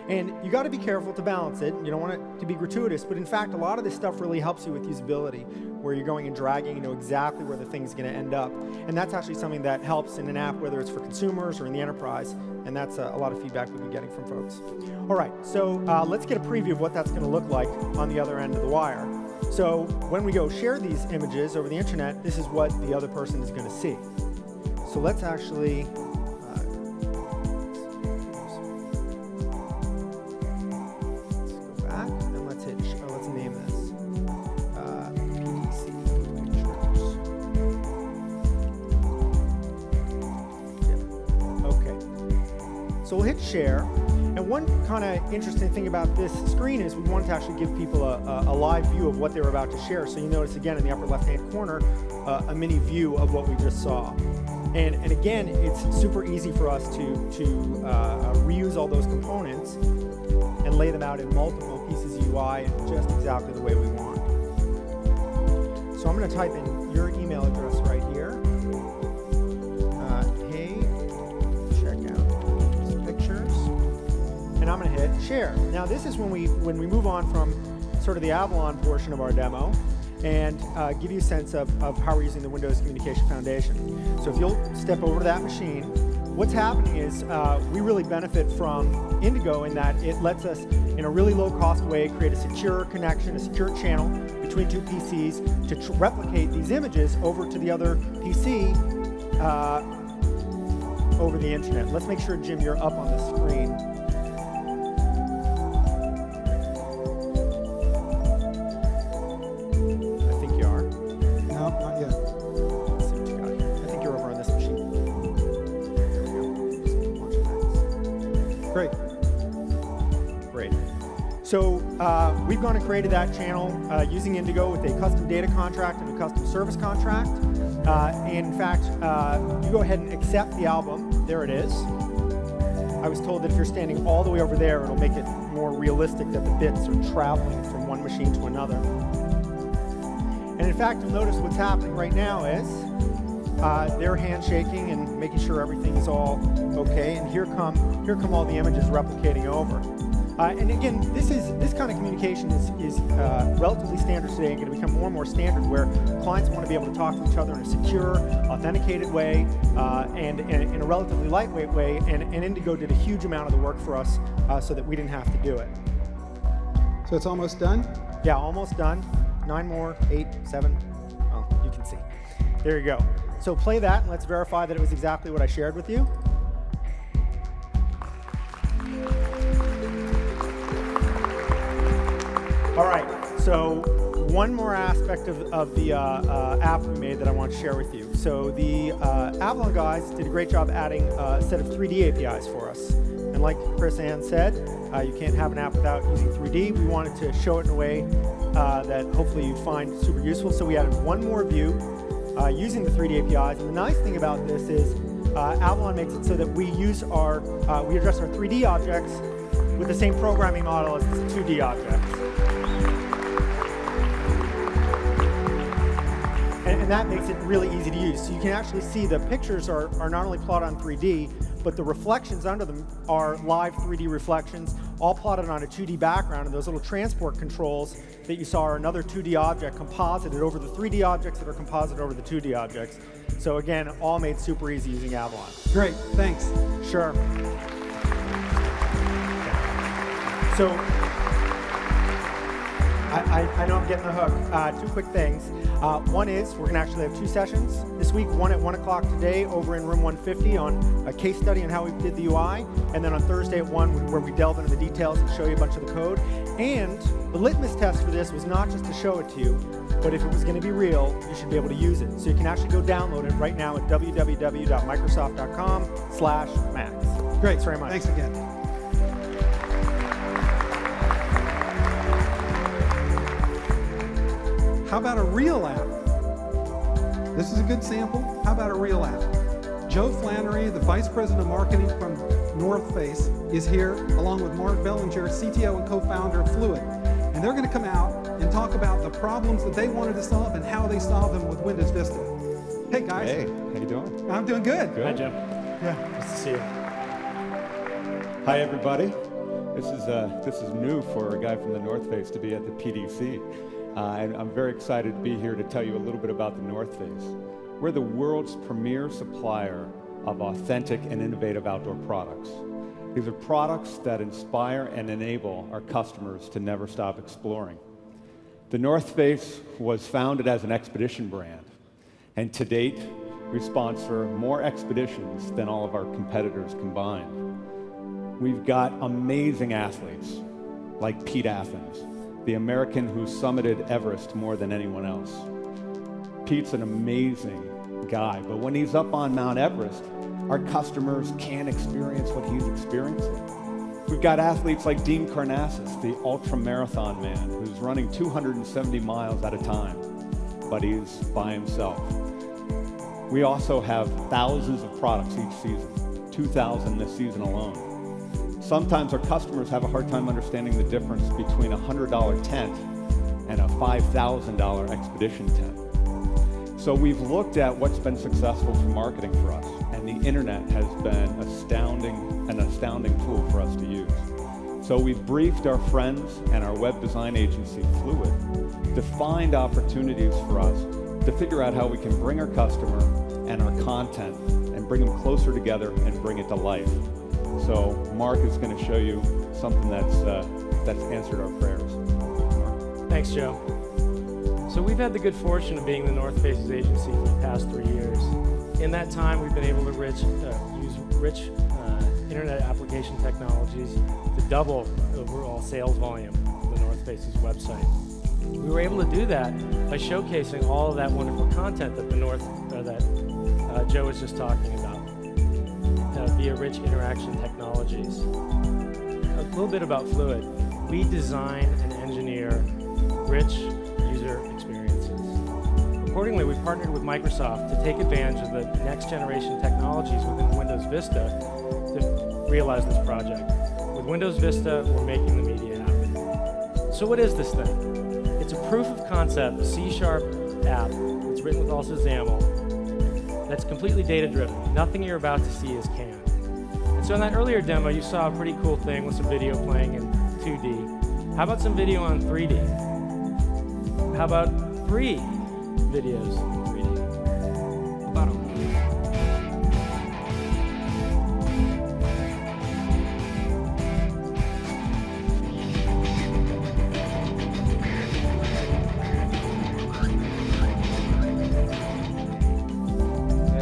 And you got to be careful to balance it. You don't want it to be gratuitous, but in fact, a lot of this stuff really helps you with usability, where you're going and dragging, you know exactly where the thing's going to end up. And that's actually something that helps in an app, whether it's for consumers or in the enterprise. And that's a lot of feedback we've been getting from folks. All right, so let's get a preview of what that's going to look like on the other end of the wire. So when we go share these images over the internet, this is what the other person is going to see. So let's actually let's go back and let's name this PDC pictures. Yeah. Okay. So we'll hit share. And one kind of interesting thing about this screen is we wanted to actually give people a live view of what they were about to share. So you notice again in the upper left-hand corner a mini view of what we just saw. And again, it's super easy for us to reuse all those components and lay them out in multiple pieces of UI just exactly the way we want. So I'm going to type in your email address right here. Hey, check out these pictures. And I'm going to hit share. Now this is when we move on from sort of the Avalon portion of our demo and give you a sense of how we're using the Windows Communication Foundation. So if you'll step over to that machine, what's happening is we really benefit from Indigo in that it lets us, in a really low-cost way, create a secure connection, a secure channel between two PCs to replicate these images over to the other PC over the internet. Let's make sure, Jim, you're up on the screen. I think you are. No, not yet. Let's see what you got here. I think you're over on this machine. There we go. Great. Great. So we've gone and created that channel using Indigo with a custom data contract and a custom service contract. And in fact, you go ahead and accept the album. There it is. I was told that if you're standing all the way over there, it'll make it more realistic that the bits are traveling from one machine to another. And in fact, you'll notice what's happening right now is they're handshaking and making sure everything is all okay. And here come all the images replicating over. And again, this kind of communication is relatively standard today and going to become more and more standard, where clients want to be able to talk to each other in a secure, authenticated way, and in a relatively lightweight way. And Indigo did a huge amount of the work for us so that we didn't have to do it. So it's almost done? Yeah, almost done. 9 more, 8, 7. Oh, you can see. There you go. So play that, and let's verify that it was exactly what I shared with you. All right, so one more aspect of the app we made that I want to share with you. So the Avalon guys did a great job adding a set of 3D APIs for us. And like Chris Ann said, you can't have an app without using 3D. We wanted to show it in a way that hopefully you'd find super useful. So we added one more view using the 3D APIs. And the nice thing about this is Avalon makes it so that we use we address our 3D objects with the same programming model as the 2D objects. And that makes it really easy to use. So you can actually see the pictures are not only plotted on 3D, but the reflections under them are live 3D reflections, all plotted on a 2D background. And those little transport controls that you saw are another 2D object composited over the 3D objects that are composited over the 2D objects. So again, all made super easy using Avalon. Great, thanks. Sure. So I know I'm getting the hook. 2 quick things. One is we're going to actually have 2 sessions this week, one at 1 o'clock today over in room 150 on a case study on how we did the UI, and then on Thursday at 1 where we delve into the details and show you a bunch of the code. And the litmus test for this was not just to show it to you, but if it was going to be real, you should be able to use it. So you can actually go download it right now at www.microsoft.com/max. Great. Thanks very much. Thanks again. How about a real app? This is a good sample. How about a real app? Joe Flannery, the Vice President of Marketing from North Face, is here, along with Mark Bellinger, CTO and co-founder of Fluid. And they're going to come out and talk about the problems that they wanted to solve and how they solve them with Windows Vista. Hey, guys. Hey, how you doing? I'm doing good. Hi, Jim. Yeah, nice to see you. Hi, everybody. This is new for a guy from the North Face to be at the PDC. And I'm very excited to be here to tell you a little bit about the North Face. We're the world's premier supplier of authentic and innovative outdoor products. These are products that inspire and enable our customers to never stop exploring. The North Face was founded as an expedition brand, and to date, we sponsor more expeditions than all of our competitors combined. We've got amazing athletes like Pete Athens, the American who summited Everest more than anyone else. Pete's an amazing guy, but when he's up on Mount Everest, our customers can't experience what he's experiencing. We've got athletes like Dean Karnazes, the ultra-marathon man, who's running 270 miles at a time, but he's by himself. We also have thousands of products each season, 2,000 this season alone. Sometimes our customers have a hard time understanding the difference between a $100 tent and a $5,000 expedition tent. So we've looked at what's been successful for marketing for us, and the internet has been an astounding tool for us to use. So we've briefed our friends and our web design agency, Fluid, to find opportunities for us to figure out how we can bring our customer and our content and bring them closer together and bring it to life. So Mark is going to show you something that's answered our prayers. Mark. Thanks, Joe. So we've had the good fortune of being the North Faces agency for the past 3 years. In that time, we've been able to use rich internet application technologies to double the overall sales volume of the North Faces website. We were able to do that by showcasing all of that wonderful content that Joe was just talking about via rich interaction technologies. A little bit about Fluid. We design and engineer rich user experiences. Accordingly, we partnered with Microsoft to take advantage of the next generation technologies within Windows Vista to realize this project. With Windows Vista, we're making the media app. So what is this thing? It's a proof of concept C# app that's written with also XAML that's completely data-driven. Nothing you're about to see is canned. And so in that earlier demo, you saw a pretty cool thing with some video playing in 2D. How about some video on 3D? How about 3 videos in 3D? About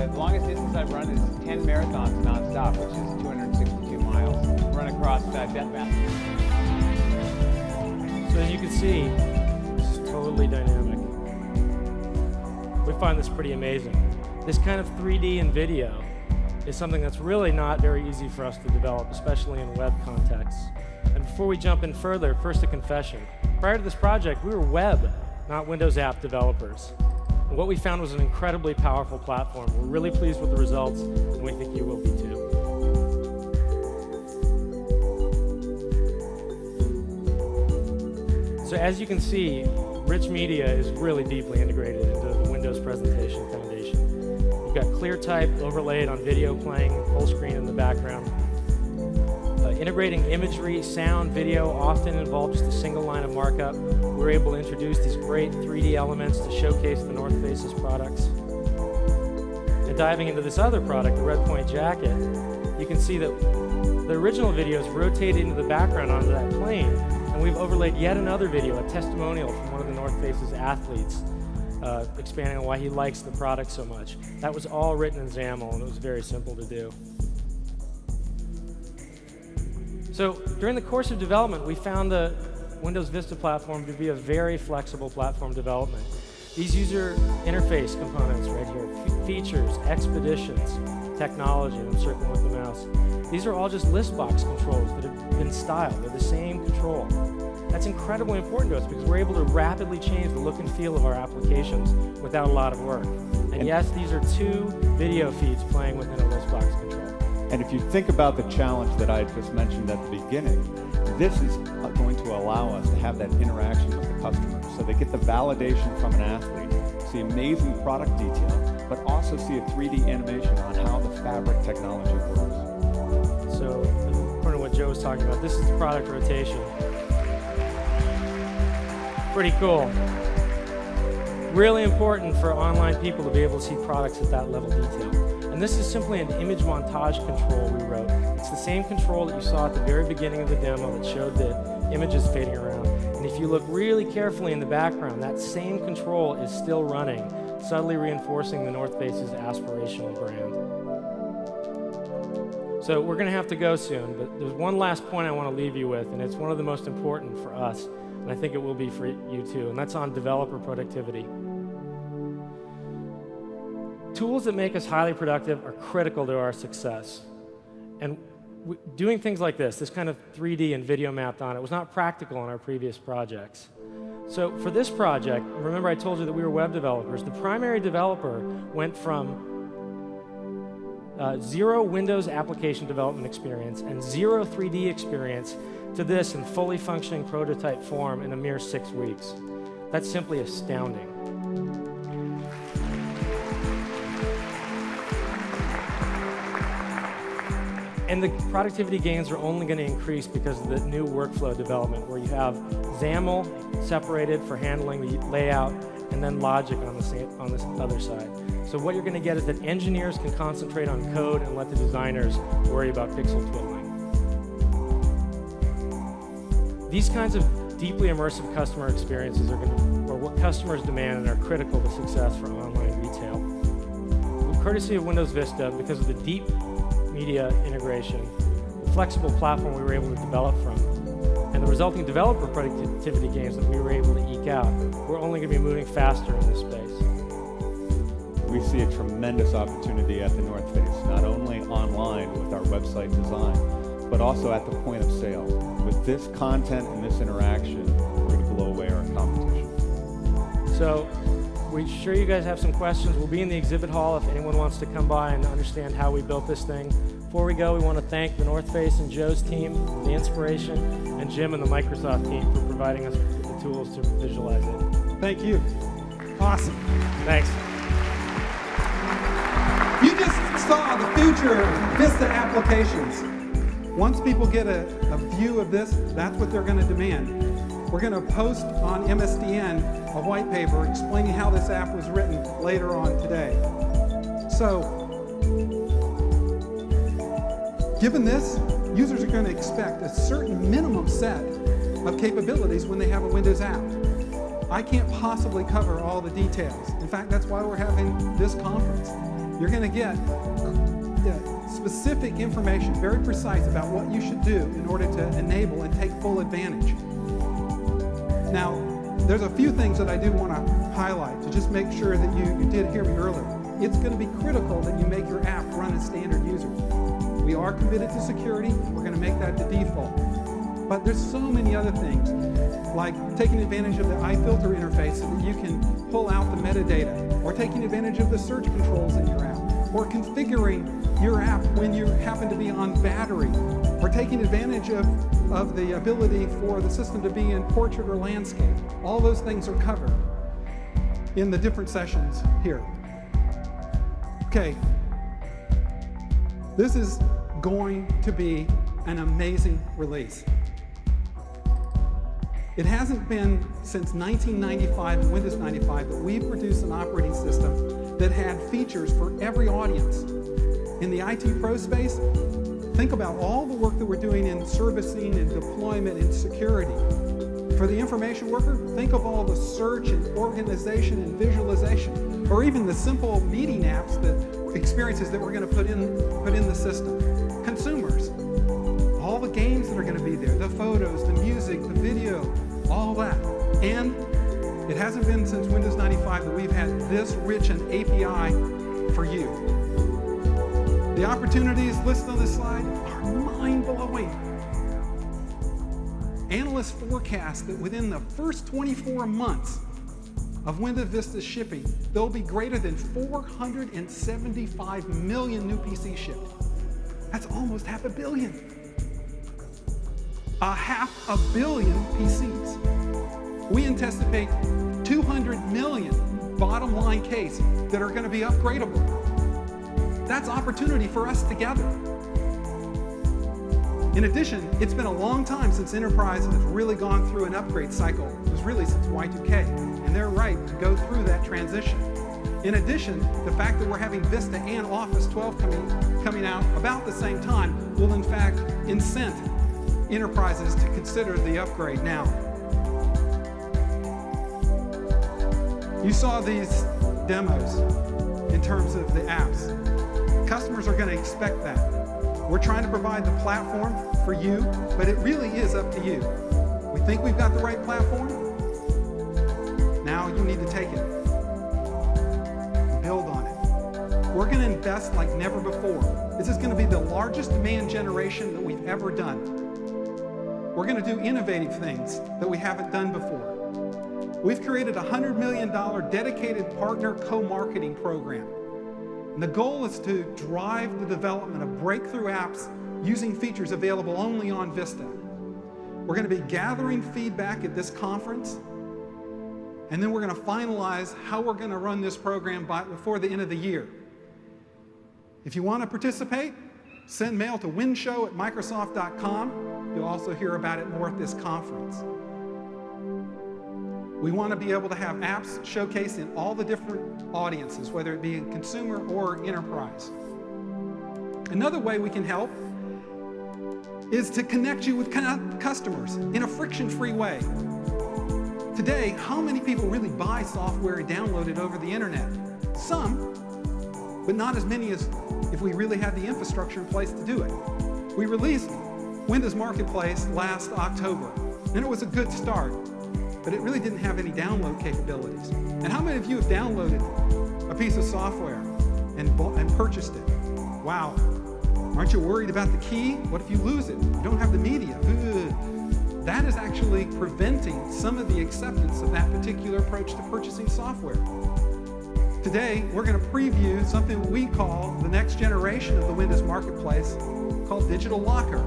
The longest distance I've run is 10 marathons nonstop, which is 262 miles. Run across Death Valley. So as you can see, this is totally dynamic. We find this pretty amazing. This kind of 3D in video is something that's really not very easy for us to develop, especially in web contexts. And before we jump in further, first a confession. Prior to this project, we were web, not Windows app developers. And what we found was an incredibly powerful platform. We're really pleased with the results, and we think you will be too. So as you can see, rich media is really deeply integrated into the Windows presentation foundation. You've got clear type overlaid on video playing full screen in the background. Integrating imagery, sound, video often involves just a single line of markup. We're able to introduce these great 3D elements to showcase the North Faces products. And diving into this other product, the Red Point jacket, you can see that the original video is rotated into the background onto that plane, and we've overlaid yet another video, a testimonial from one of the North Faces athletes, expanding on why he likes the product so much. That was all written in XAML, and it was very simple to do. So during the course of development, we found the Windows Vista platform to be a very flexible platform development. These user interface components right here, features, expeditions, technology, and I'm circling with the mouse. These are all just list box controls that have been styled. They're the same control. That's incredibly important to us because we're able to rapidly change the look and feel of our applications without a lot of work. And yes, these are 2 video feeds playing within a list box control. And if you think about the challenge that I just mentioned at the beginning, this is going to allow us to have that interaction with the customer. So they get the validation from an athlete, see amazing product detail, but also see a 3D animation on how the fabric technology works. So, according to what Joe was talking about, this is the product rotation. Pretty cool. Really important for online people to be able to see products at that level of detail. And this is simply an image montage control we wrote. It's the same control that you saw at the very beginning of the demo that showed the images fading around. And if you look really carefully in the background, that same control is still running, subtly reinforcing the North Faces aspirational brand. So we're going to have to go soon, but there's one last point I want to leave you with, and it's one of the most important for us, and I think it will be for you too, and that's on developer productivity. Tools that make us highly productive are critical to our success. And doing things like this kind of 3D and video mapped on it, was not practical on our previous projects. So for this project, remember I told you that we were web developers. The primary developer went from 0 Windows application development experience and 0 3D experience to this in fully functioning prototype form in a mere 6 weeks. That's simply astounding. And the productivity gains are only going to increase because of the new workflow development, where you have XAML separated for handling the layout, and then logic on this other side. So what you're going to get is that engineers can concentrate on code and let the designers worry about pixel twiddling. These kinds of deeply immersive customer experiences are what customers demand and are critical to success for online retail. Courtesy of Windows Vista, because of the deep media integration, the flexible platform we were able to develop from, and the resulting developer productivity gains that we were able to eke out, we're only going to be moving faster in this space. We see a tremendous opportunity at the North Face, not only online with our website design, but also at the point of sale. With this content and this interaction, we're going to blow away our competition. So, we're sure you guys have some questions. We'll be in the exhibit hall if anyone wants to come by and understand how we built this thing. Before we go, we want to thank the North Face and Joe's team for the inspiration, and Jim and the Microsoft team for providing us with the tools to visualize it. Thank you. Awesome. Thanks. You just saw the future of Vista applications. Once people get a view of this, that's what they're going to demand. We're going to post on MSDN a white paper explaining how this app was written later on today. So, given this, users are going to expect a certain minimum set of capabilities when they have a Windows app. I can't possibly cover all the details. In fact, that's why we're having this conference. You're going to get specific information, very precise about what you should do in order to enable and take full advantage. Now, there's a few things that I do want to highlight to just make sure that you did hear me earlier. It's going to be critical that you make your app run as standard users. We are committed to security. We're going to make that the default. But there's so many other things, like taking advantage of the iFilter interface so that you can pull out the metadata, or taking advantage of the search controls in your app, or configuring your app when you happen to be on battery, or taking advantage of the ability for the system to be in portrait or landscape. All those things are covered in the different sessions here. Okay, this is going to be an amazing release. It hasn't been since 1995, Windows 95, that we've produced an operating system that had features for every audience. In the IT pro space, think about all the work that we're doing in servicing and deployment and security. For the information worker, think of all the search and organization and visualization, or even the simple meeting apps, the experiences that we're going to put in the system. Consumers, all the games that are going to be there, the photos, the music, the video, all that. And it hasn't been since Windows 95 that we've had this rich an API for you. The opportunities listed on this slide are mind-blowing. Analysts forecast that within the first 24 months of Windows Vista shipping, there'll be greater than 475 million new PCs shipped. That's almost 500 million. 500 million PCs. We anticipate 200 million bottom line case that are going to be upgradable. That's opportunity for us together. In addition, it's been a long time since enterprise has really gone through an upgrade cycle. It was really since Y2K, and they're right to go through that transition. In addition, the fact that we're having Vista and Office 12 coming out about the same time will in fact incent enterprises to consider the upgrade now. You saw these demos in terms of the apps. Customers are going to expect that. We're trying to provide the platform for you, but it really is up to you. We think we've got the right platform. Now you need to take it. Build on it. We're going to invest like never before. This is going to be the largest demand generation that we've ever done. We're going to do innovative things that we haven't done before. We've created a $100 million dedicated partner co-marketing program. And the goal is to drive the development of breakthrough apps using features available only on Vista. We're going to be gathering feedback at this conference, and then we're going to finalize how we're going to run this program before the end of the year. If you want to participate, Send mail to winshow@microsoft.com. You'll also hear about it more at this conference. We want to be able to have apps showcased in all the different audiences, whether it be in consumer or enterprise. Another way we can help is to connect you with customers in a friction-free way. Today, how many people really buy software and download it over the internet? Some, but not as many as if we really had the infrastructure in place to do it. We released Windows Marketplace last October, and it was a good start, but it really didn't have any download capabilities. And how many of you have downloaded a piece of software and purchased it? Wow. Aren't you worried about the key? What if you lose it? You don't have the media. Ugh. That is actually preventing some of the acceptance of that particular approach to purchasing software. Today, we're going to preview something we call the next generation of the Windows Marketplace called Digital Locker.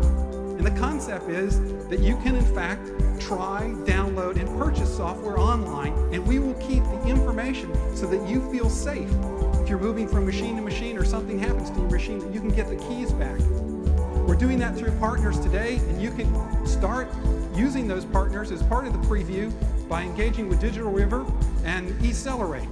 And the concept is that you can, in fact, try, download, and purchase software online, and we will keep the information so that you feel safe. If you're moving from machine to machine or something happens to your machine, that you can get the keys back. We're doing that through partners today, and you can start using those partners as part of the preview by engaging with Digital River and eCellerate.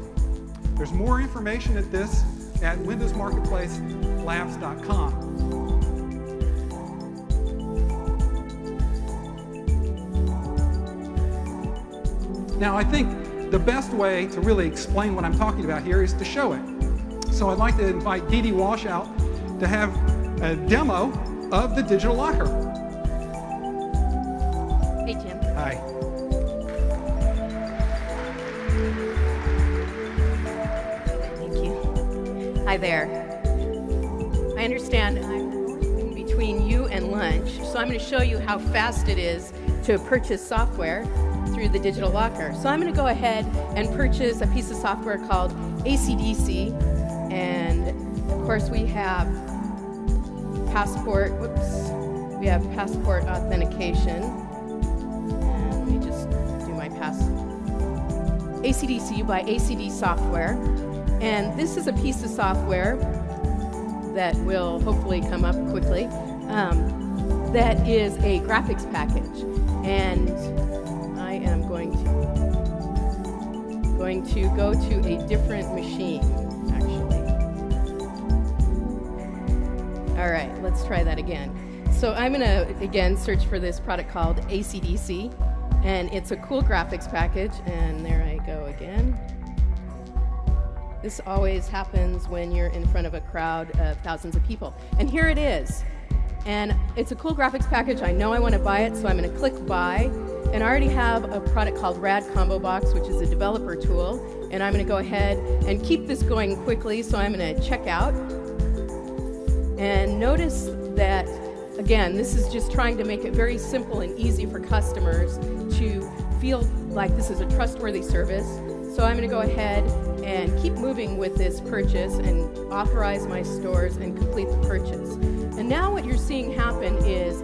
There's more information at this at windowsmarketplacelabs.com. Now, I think the best way to really explain what I'm talking about here is to show it. So I'd like to invite Dee Dee Walsh out to have a demo of the Digital Locker. Hey, Jim. Hi. Thank you. Hi there. I understand I'm in between you and lunch, so I'm going to show you how fast it is to purchase software through the Digital Locker. So I'm going to go ahead and purchase a piece of software called ACDC, and of course we have passport authentication. And let me just do my ACDC by ACD Software. And this is a piece of software that will hopefully come up quickly. That is a graphics package. And I am going to go to a different machine, actually. All right, let's try that again. So I'm going to, again, search for this product called ACDC, and it's a cool graphics package, and there I go again. This always happens when you're in front of a crowd of thousands of people. And here it is. And it's a cool graphics package. I know I want to buy it, so I'm going to click Buy. And I already have a product called Rad Combo Box, which is a developer tool. And I'm going to go ahead and keep this going quickly, so I'm going to check out. And notice that, again, this is just trying to make it very simple and easy for customers to feel like this is a trustworthy service. So I'm going to go ahead and keep moving with this purchase and authorize my stores and complete the purchase. And now what you're seeing happen is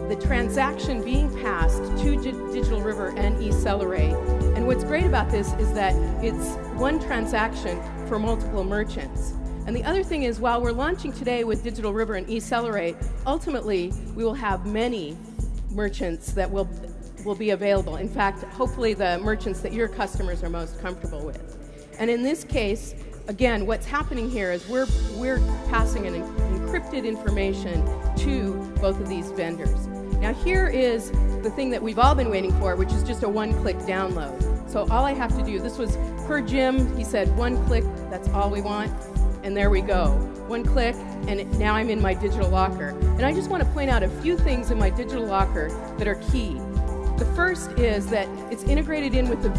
the transaction being passed to Digital River and eCellerate. And what's great about this is that it's one transaction for multiple merchants. And the other thing is, while we're launching today with Digital River and eCellerate, ultimately we will have many merchants that will be available. In fact, hopefully the merchants that your customers are most comfortable with. And in this case, again, what's happening here is we're passing an encrypted information to both of these vendors. Now here is the thing that we've all been waiting for, which is just a one-click download. So all I have to do, this was per Jim, he said one click, that's all we want, and there we go. One click, and now I'm in my Digital Locker. And I just want to point out a few things in my Digital Locker that are key. The first is that it's integrated in with the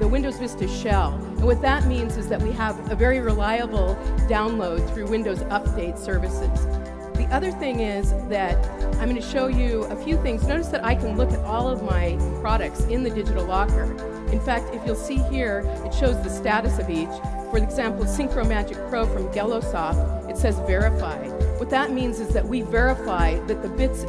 Windows Vista shell. And what that means is that we have a very reliable download through Windows Update services. The other thing is that I'm going to show you a few things. Notice that I can look at all of my products in the Digital Locker. In fact, if you'll see here, it shows the status of each. For example, Synchro Magic Pro from Gellosoft, it says verified. What that means is that we verify that the bits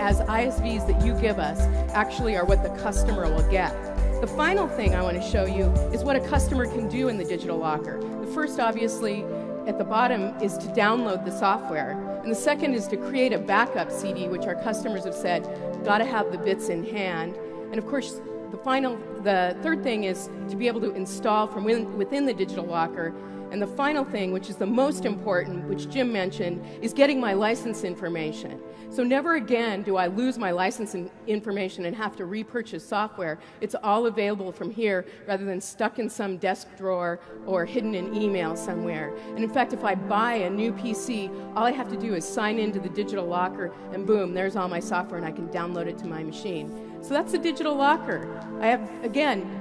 as ISVs that you give us actually are what the customer will get. The final thing I want to show you is what a customer can do in the Digital Locker. The first, obviously, at the bottom is to download the software. And the second is to create a backup CD, which our customers have said, got to have the bits in hand. And of course, the third thing is to be able to install from within the digital locker. And the final thing, which is the most important, which Jim mentioned, is getting my license information. So never again do I lose my license information and have to repurchase software. It's all available from here rather than stuck in some desk drawer or hidden in email somewhere. And in fact, if I buy a new PC, all I have to do is sign into the digital locker and boom, there's all my software and I can download it to my machine. So that's the digital locker. I have, again,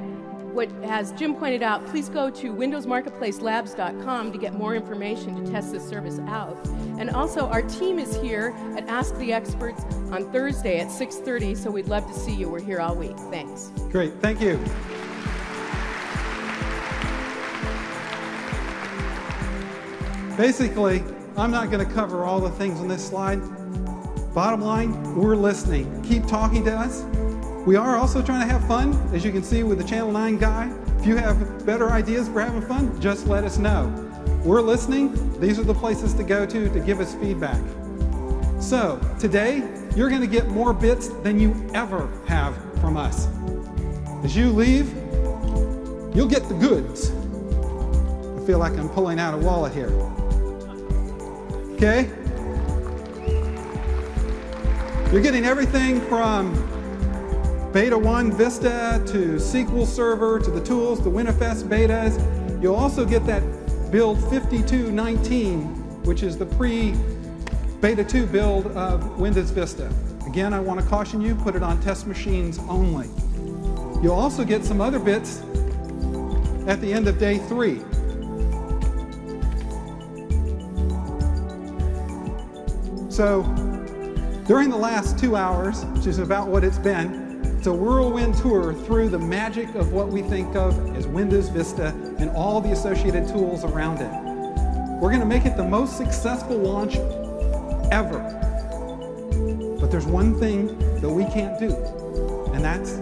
as Jim pointed out, please go to windowsmarketplacelabs.com to get more information to test this service out. And also, our team is here at Ask the Experts on Thursday at 6:30, so we'd love to see you. We're here all week. Thanks. Great. Thank you. Basically, I'm not going to cover all the things on this slide. Bottom line, we're listening. Keep talking to us. We are also trying to have fun, as you can see with the Channel 9 guy. If you have better ideas for having fun, just let us know. We're listening. These are the places to go to give us feedback. So today, you're going to get more bits than you ever have from us. As you leave, you'll get the goods. I feel like I'm pulling out a wallet here. Okay? You're getting everything from Beta 1 Vista to SQL Server to the tools, the WinFS betas. You'll also get that build 5219, which is the pre-Beta 2 build of Windows Vista. Again, I want to caution you, put it on test machines only. You'll also get some other bits at the end of day 3. So, during the last 2 hours, which is about what it's been, it's a whirlwind tour through the magic of what we think of as Windows Vista and all the associated tools around it. We're going to make it the most successful launch ever. But there's one thing that we can't do, and that's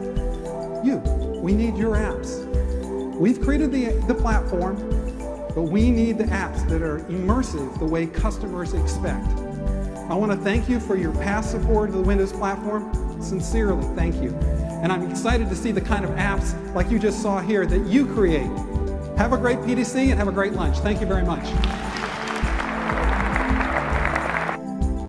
you. We need your apps. We've created the platform, but we need the apps that are immersive the way customers expect. I want to thank you for your past support of the Windows platform. Sincerely, thank you. And I'm excited to see the kind of apps like you just saw here that you create. Have a great PDC and have a great lunch. Thank you very much.